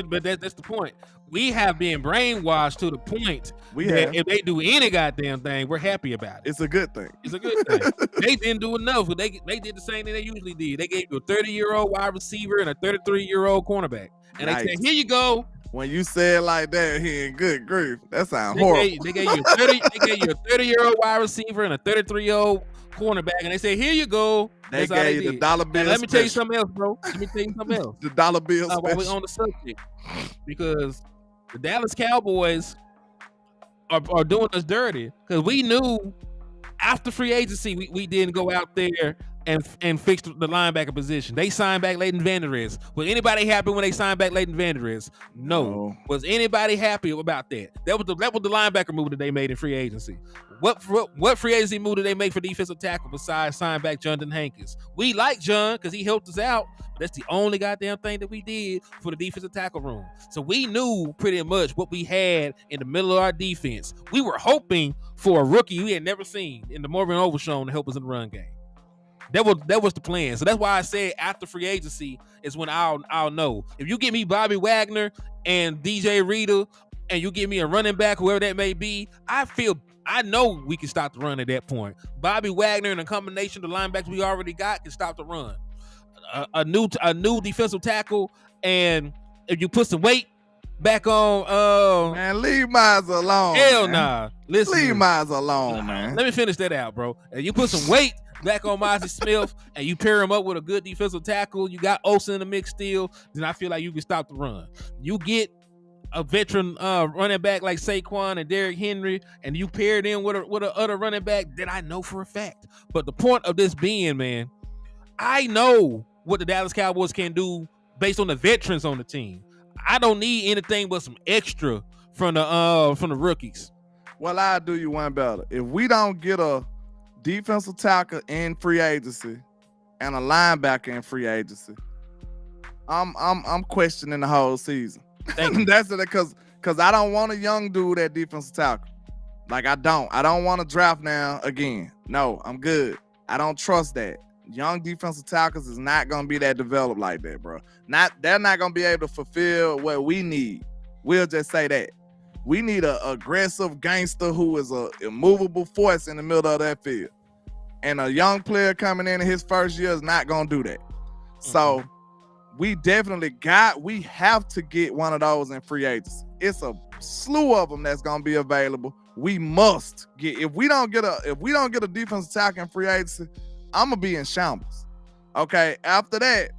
the point. We have been brainwashed to the point that if they do any goddamn thing, we're happy about it. It's a good thing. It's a good thing. They didn't do enough. They did the same thing they usually did. They gave you a 30-year-old wide receiver and a 33-year-old cornerback. And they said, here you go. When you say it like that, he ain't good grief. That sounds horrible. They gave you a 30-year-old wide receiver and a 33-year-old cornerback, and they say, here you go. They gave you the dollar bill. Let me tell you something else, bro. The dollar bill while we're on the subject. Because the Dallas Cowboys are doing us dirty. Because we knew after free agency, we didn't go out there and fix the linebacker position. They signed back Leighton Vander Esch. Was anybody happy when they signed back Leighton Vander Esch? No. Was anybody happy about that? That was the linebacker move that they made in free agency. What free agency move did they make for defensive tackle besides sign back Jonathan Hankins? We like John because he helped us out. But that's the only goddamn thing that we did for the defensive tackle room. So we knew pretty much what we had in the middle of our defense. We were hoping for a rookie we had never seen in the Morgan Overshown to help us in the run game. That was the plan. So that's why I said after free agency is when I'll know. If you give me Bobby Wagner and DJ Reader and you give me a running back, whoever that may be, I know we can stop the run at that point. Bobby Wagner and a combination of the linebackers we already got can stop the run. A new defensive tackle, and if you put some weight back on, man, leave mines alone. Hell nah. Listen, leave mines alone, man. Let me finish that out, bro. And you put some weight back on Mozzie Smith, and you pair him up with a good defensive tackle. You got Olsen in the mix still. Then I feel like you can stop the run. You get a veteran running back like Saquon and Derrick Henry, and you pair it in with a other running back that I know for a fact. But the point of this being, man, I know what the Dallas Cowboys can do based on the veterans on the team. I don't need anything but some extra from the rookies. Well, I'll do you one better. If we don't get a defensive tackle in free agency and a linebacker in free agency, I'm questioning the whole season. That's it, because I don't want a young dude at defensive tackle. Like, I don't want to draft now again. No, I'm good. I don't trust that. Young defensive tackles is not gonna be that developed like that, bro. They're not gonna be able to fulfill what we need. We'll just say that. We need an aggressive gangster who is a immovable force in the middle of that field. And a young player coming in his first year is not gonna do that. So we have to get one of those in free agency. It's a slew of them that's gonna be available. We must get, if we don't get a defensive tackle in free agency, I'm gonna be in shambles. Okay, after that,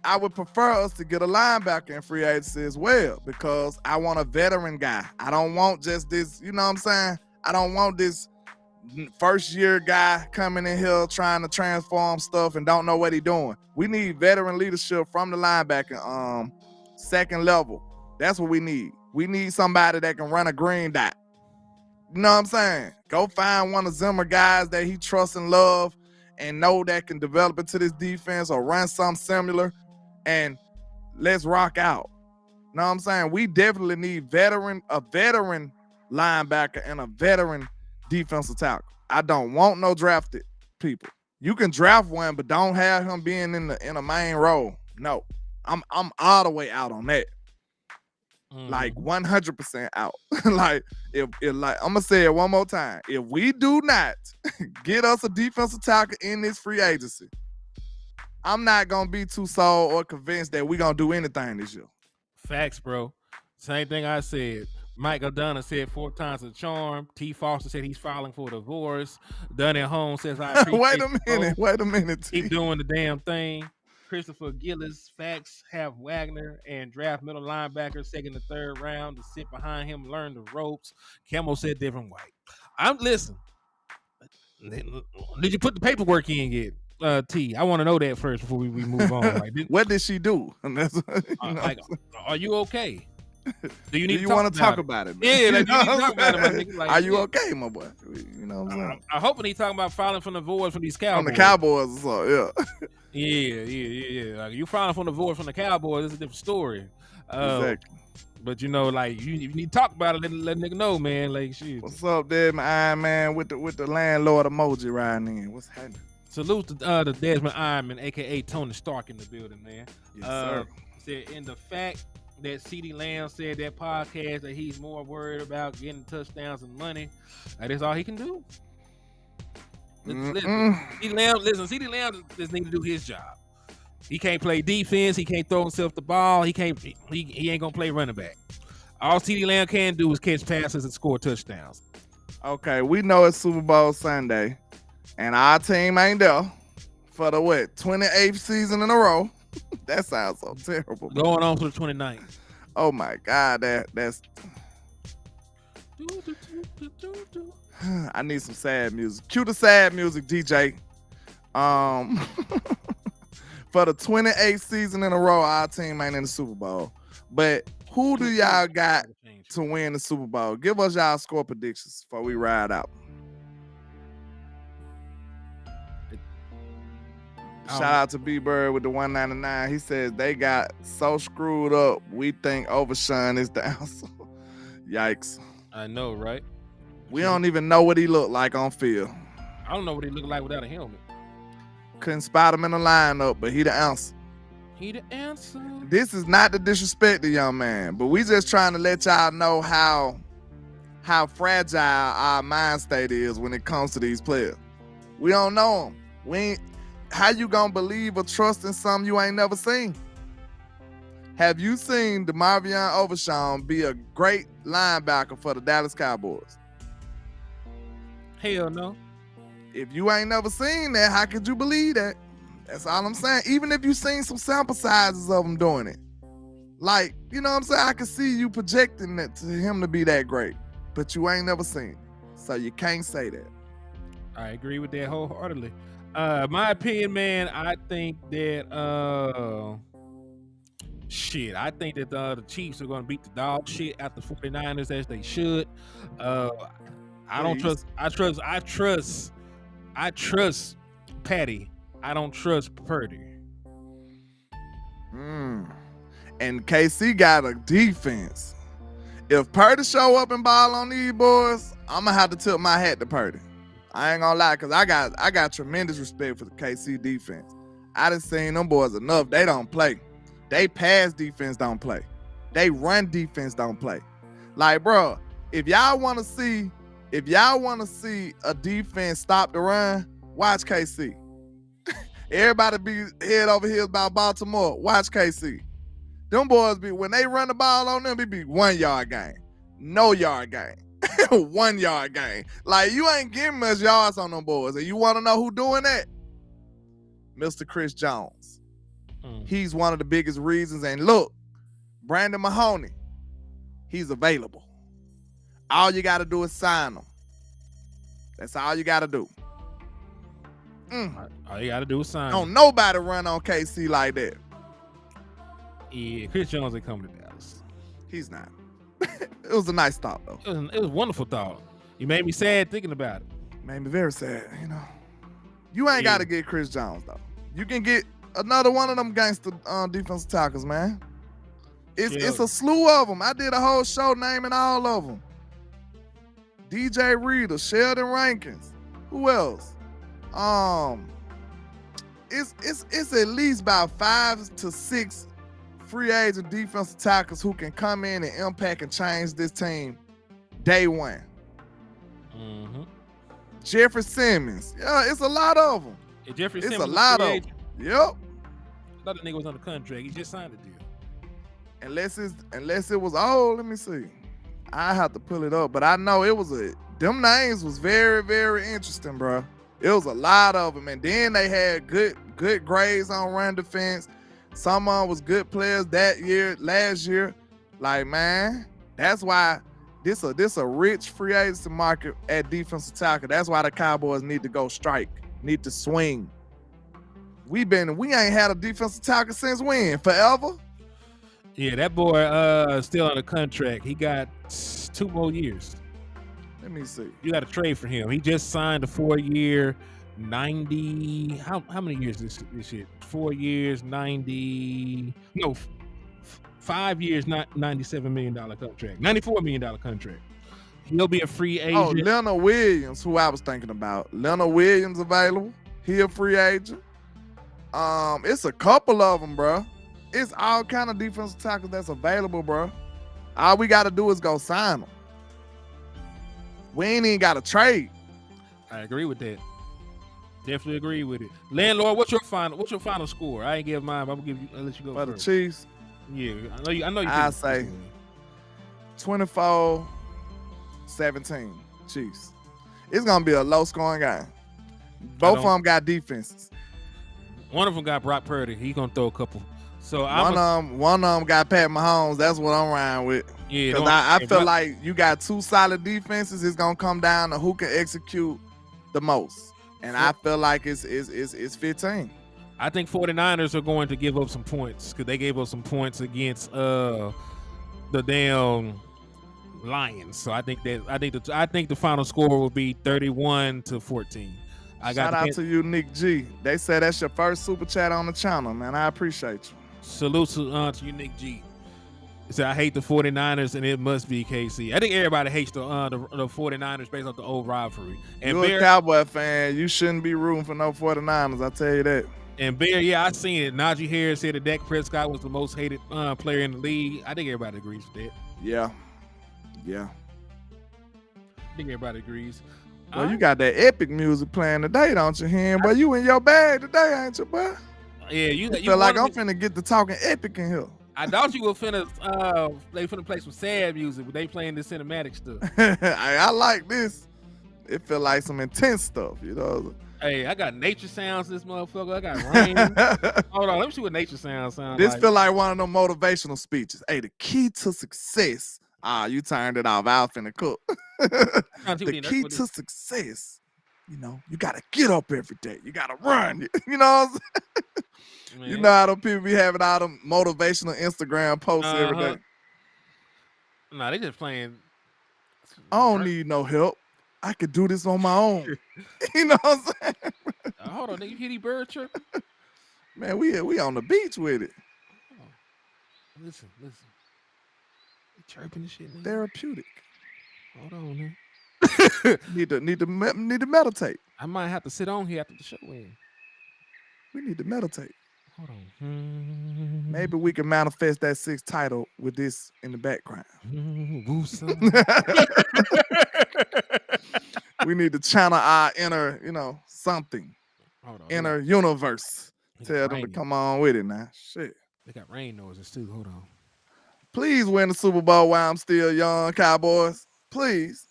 I would prefer us to get a linebacker in free agency as well, because I want a veteran guy. I don't want just this, you know what I'm saying? I don't want this first year guy coming in here trying to transform stuff and don't know what he's doing. We need veteran leadership from the linebacker second level. That's what we need. We need somebody that can run a green dot. You know what I'm saying? Go find one of Zimmer guys that he trusts and love and know that can develop into this defense or run something similar, and let's rock out. You know what I'm saying? We definitely need a veteran linebacker and a veteran defensive tackle. I don't want no drafted people. You can draft one, but don't have him being in a main role. No, I'm all the way out on that. Like 100% out. Like if I'm gonna say it one more time. If we do not get us a defensive tackle in this free agency, I'm not gonna be too sold or convinced that we're gonna do anything this year. Facts, bro. Same thing I said. Michael Dunner said 4 times a charm. T. Foster said he's filing for divorce. Dunn at home says I appreciate Wait a minute. Keep doing the damn thing. Christopher Gillis, facts, have Wagner and draft middle linebacker second and third round to sit behind him, learn the ropes. Camel said different white. Listen. Did you put the paperwork in yet? T, I want to know that first before we move on. Like, what did she do? Like, are you okay? Do you want to talk about it? Man? Yeah, like, you need to talk about it, my nigga. Like, are you okay, my boy? You know what I'm saying? I hope he's talking about filing from the void from these Cowboys. From the Cowboys, so yeah. Yeah. Like, you filing from the void from the Cowboys, it's a different story. Exactly. But you know, like you need to talk about it. Let nigga know, man. Like, shit. What's up, there, my Iron Man with the LandLord emoji riding in? What's happening? Salute to the Desmond Ironman, aka Tony Stark, in the building, man. Yes, sir. Said in the fact that CeeDee Lamb said that podcast that he's more worried about getting touchdowns and money. That's all he can do. Listen, CeeDee Lamb just need to do his job. He can't play defense. He can't throw himself the ball. He ain't gonna play running back. All CeeDee Lamb can do is catch passes and score touchdowns. Okay, we know it's Super Bowl Sunday, and our team ain't there for the 28th season in a row. That sounds so terrible. Going on to the 29th. Oh my God, that's. I need some sad music. Cue the sad music, DJ. For the 28th season in a row, our team ain't in the Super Bowl. But who do y'all got to win the Super Bowl? Give us y'all score predictions before we ride out. Shout out to B-Bird with the 199. He says they got so screwed up, we think Overshawn is the answer. Yikes. I know, right? We don't even know what he looked like on field. I don't know what he looked like without a helmet. Couldn't spot him in the lineup, but he the answer. He the answer. This is not to disrespect the young man, but we just trying to let y'all know how fragile our mind state is when it comes to these players. We don't know them. How you gonna believe or trust in something you ain't never seen? Have you seen DeMarvion Overshawn be a great linebacker for the Dallas Cowboys? Hell no. If you ain't never seen that, how could you believe that? That's all I'm saying. Even if you seen some sample sizes of him doing it. Like, you know what I'm saying? I can see you projecting that to him to be that great, but you ain't never seen it. So you can't say that. I agree with that wholeheartedly. My opinion, man, I think that I think that the Chiefs are going to beat the dog shit out the 49ers as they should. I trust Patty. I don't trust Purdy. And KC got a defense. If Purdy show up and ball on these boys, I'm gonna have to tip my hat to Purdy. I ain't gonna lie, because I got tremendous respect for the KC defense. I done seen them boys enough. They don't play. They pass defense don't play. They run defense don't play. Like, bro, if y'all want to see a defense stop the run, Watch KC. Everybody be head over heels about Baltimore. Watch KC. Them boys be, when they run the ball on them, it be 1 yard gain. No yard gain. 1 yard gain. Like, you ain't getting much yards on them boys. And you want to know who doing that? Mr. Chris Jones. He's one of the biggest reasons. And look, Brandon Mahoney, he's available. All you got to do is sign him. That's all you got to do. All you got to do is sign him. Don't nobody run on KC like that. Yeah, Chris Jones ain't coming to Dallas. He's not. It was a nice thought, though. It was a wonderful thought. You made me sad thinking about it. Made me very sad, you know. You ain't got to get Chris Jones, though. You can get another one of them gangster defensive tackles, man. It's a slew of them. I did a whole show naming all of them. DJ Reader, Sheldon Rankins. Who else? It's at least about 5 to 6 free agent defensive tackles who can come in and impact and change this team day one. Mm-hmm. Jeffrey Simmons. Yeah, it's a lot of them. Yeah, Jeffrey It's Simmons a lot of them. Yep. I thought the nigga was on the contract. He just signed a deal. Unless it was, let me see. I have to pull it up, but I know it was them names was very, very interesting, bro. It was a lot of them, and then they had good grades on run defense. Some of them was good players last year. Like, man, that's why this a rich free agency market at defensive tackle. That's why the Cowboys need to go strike, need to swing. We ain't had a defensive tackle since when? Forever? Yeah, that boy still on the contract. He got 2 more years. Let me see. You got to trade for him. He just signed a 4-year, 90. How many years this shit? 4 years, 90. No, 5 years, $97 million contract. $94 million contract. He'll be a free agent. Oh, Leonard Williams, who I was thinking about. Leonard Williams available. He a free agent. It's a couple of them, bro. It's all kind of defensive tackles that's available, bro. All we got to do is go sign them. We ain't even got to trade. I agree with that. Definitely agree with it. LandLord, what's your final score? I ain't give mine, but I'm gonna I'll let you go for first. The Chiefs. Yeah, I know you. I say 24-17 Chiefs. It's gonna be a low scoring game. Both of them got defenses. One of them got Brock Purdy. He gonna throw a couple. So one of them got Pat Mahomes. That's what I'm riding with. Yeah, because I feel like you got 2 solid defenses. It's gonna come down to who can execute the most, and I feel like it's 15. I think 49ers are going to give up some points because they gave up some points against the damn Lions. So I think the final score will be 31-14. Shout out to you, Nick G. They said that's your first super chat on the channel, man. I appreciate you. Salute to you, Nick G. He said, I hate the 49ers, and it must be KC. I think everybody hates the 49ers based off the old rivalry. And you're a Cowboy fan. You shouldn't be rooting for no 49ers. I tell you that. And Bear, yeah, I seen it. Najee Harris said that Dak Prescott was the most hated player in the league. I think everybody agrees with that. Yeah. I think everybody agrees. Well, you got that epic music playing today, don't you, Hen? But you in your bag today, ain't you, boy? Yeah, you feel like I'm finna get to talking epic in here. I thought you were finna play some sad music, but they playing the cinematic stuff. I like this. It feel like some intense stuff, you know. Hey, I got nature sounds this motherfucker. I got rain. Hold on, let me see what nature sounds sound this like. Feel like one of them motivational speeches. Hey, the key to success. You turned it off. I was finna cook. The key to success, you know, you gotta get up every day. You gotta run. You know what I'm saying? You know how them people be having all them motivational Instagram posts every day. Nah, they just playing. I don't need no help. I could do this on my own. You know what I'm saying? Hold on, nigga, you hear these bird chirping? Man, we on the beach with it. Oh. Listen. You chirping this shit, nigga. Therapeutic. Hold on, man. need to meditate. I might have to sit on here after the show ends. We need to meditate. Hold on. Maybe we can manifest that 6th title with this in the background. We need to channel our inner, something. Hold on. Inner universe. They got Tell them to rain. come on with it now. Shit. They got rain noises too. Hold on. Please win the Super Bowl while I'm still young, Cowboys. Please.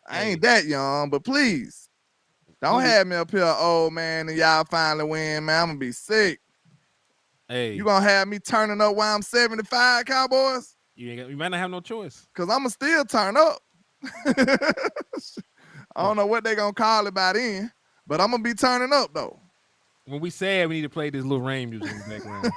I ain't that young, but please. Don't have me up here, old man, and y'all finally win, man. I'm going to be sick. Hey. You going to have me turning up while I'm 75, Cowboys? You might not have no choice. Because I'm going to still turn up. I don't know what they going to call it by then, but I'm going to be turning up, though. When we sad, we need to play this little rain music in the background.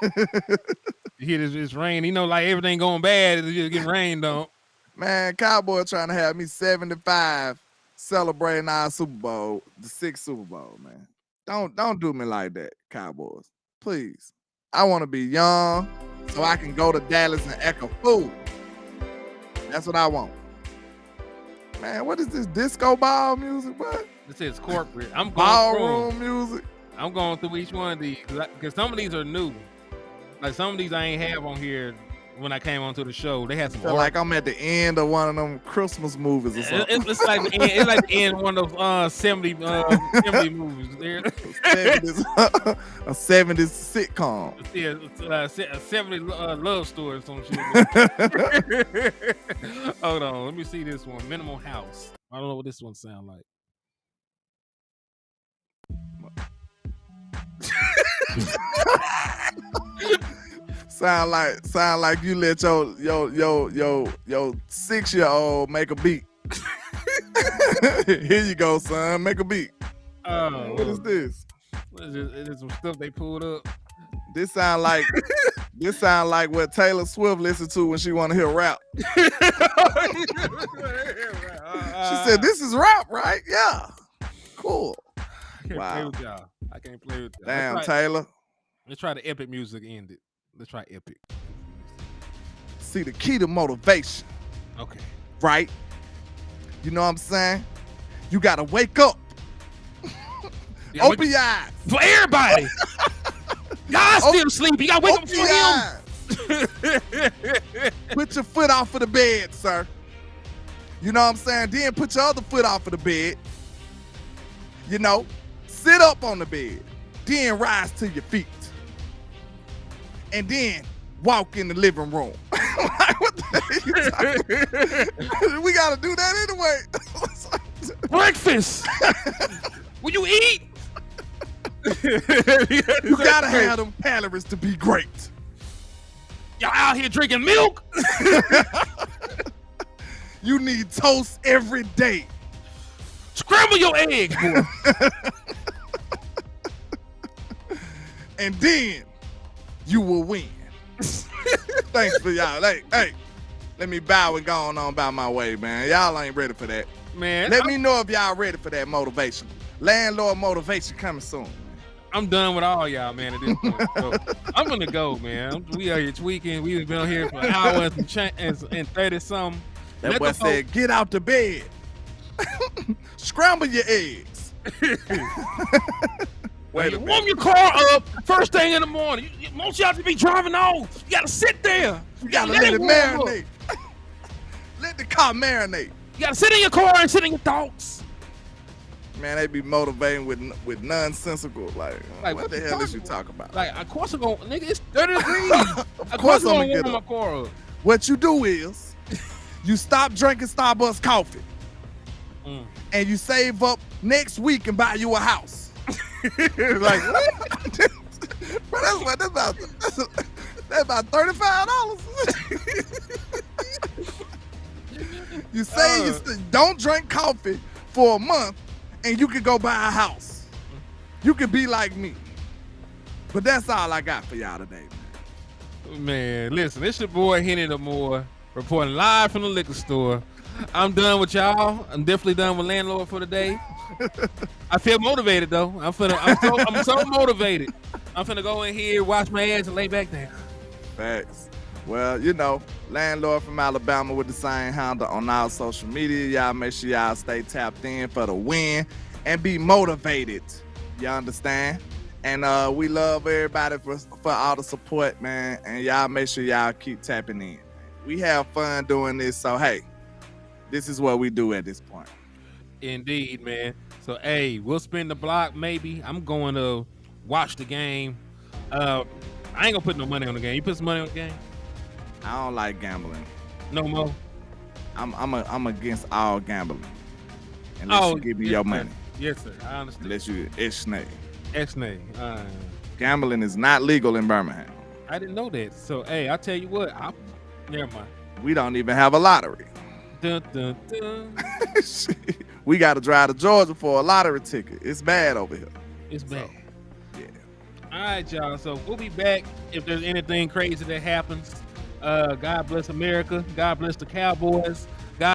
You hear this rain, like everything going bad, it's just getting rained on. Man, Cowboy trying to have me 75 celebrating our Super Bowl, the 6th Super Bowl, man. Don't do me like that, Cowboys. Please. I want to be young so I can go to Dallas and echo food. That's what I want. Man, what is this disco ball music, bro? This is corporate. I'm going ballroom music. I'm going through each one of these because some of these are new. Like some of these I ain't have on here when I came onto the show. They had some. Like I'm at the end of one of them Christmas movies or something. It's like the end. It's like the end of one of those 70 movies. There, a 70s sitcom. Yeah, a 70 love story or some shit. Hold on, let me see this one. Minimal House. I don't know what this one sound like. sound like you let your 6-year-old make a beat. Here you go, son. Make a beat. What is this? It's some stuff they pulled up. This sound like what Taylor Swift listens to when she want to hear rap. She said, "This is rap, right? Yeah, cool." Wow. I can't play with y'all. Damn, Taylor. Let's try the epic music end it. Let's try epic. See, the key to motivation. Okay. Right? You know what I'm saying? You got to wake up. Open your eyes. For everybody. Y'all still sleeping. You got to wake up for him. Put your foot off of the bed, sir. You know what I'm saying? Then put your other foot off of the bed. Sit up on the bed. Then rise to your feet. And then walk in the living room. Like, what the hell you talking? We got to do that anyway. Breakfast. Will you eat? You got to have them calories to be great. Y'all out here drinking milk? You need toast every day. Scramble your eggs, boy. And then you will win. Thanks for y'all. Hey, let me bow and go on about my way, man. Y'all ain't ready for that. Man. Let me know if y'all ready for that motivation. LandLord motivation coming soon. I'm done with all y'all, man, at this point. So I'm gonna go, man. We are here tweaking. We've been on here for an hour and 30 something. That boy said, get out the bed. Scramble your eggs. Wait, you warm your car up first thing in the morning. Most y'all to be driving off. You gotta sit there. You gotta let it marinate. Let the car marinate. You gotta sit in your car and sit in your thoughts. Man, they be motivating with nonsensical, like what the hell is you talking about? Like, of course I'm gonna, nigga, it's 30 degrees. Of course I'm gonna warm my car up. What you do is, you stop drinking Starbucks coffee, and you save up next week and buy you a house. Like, what? Bro, that's about $35. You say you don't drink coffee for a month, and you can go buy a house. You can be like me. But that's all I got for y'all today, man. Man, listen, it's your boy Henny the Moore reporting live from the liquor store. I'm done with y'all. I'm definitely done with LandLord for the day. I feel motivated though. I'm so motivated. I'm finna go in here, wash my ass, and lay back down. Facts. Well, LandLord from Alabama with the same handle on all social media. Y'all make sure y'all stay tapped in for the win and be motivated. You understand? And we love everybody for all the support, man. And y'all make sure y'all keep tapping in. We have fun doing this, so hey, this is what we do at this point. Indeed, man. So hey, we'll spin the block. Maybe I'm going to watch the game. I ain't gonna put no money on the game. You put some money on the game? I don't like gambling. No more. I'm against all gambling. Unless you give me your money. Yes, sir. I understand. Unless you Ixnay. Ixnay. Gambling is not legal in Birmingham. I didn't know that. So hey, I'll tell you what. Never mind. We don't even have a lottery. Dun, dun, dun. We got to drive to Georgia for a lottery ticket. It's bad over here. It's bad. Yeah. All right, y'all. So we'll be back if there's anything crazy that happens. God bless America. God bless the Cowboys.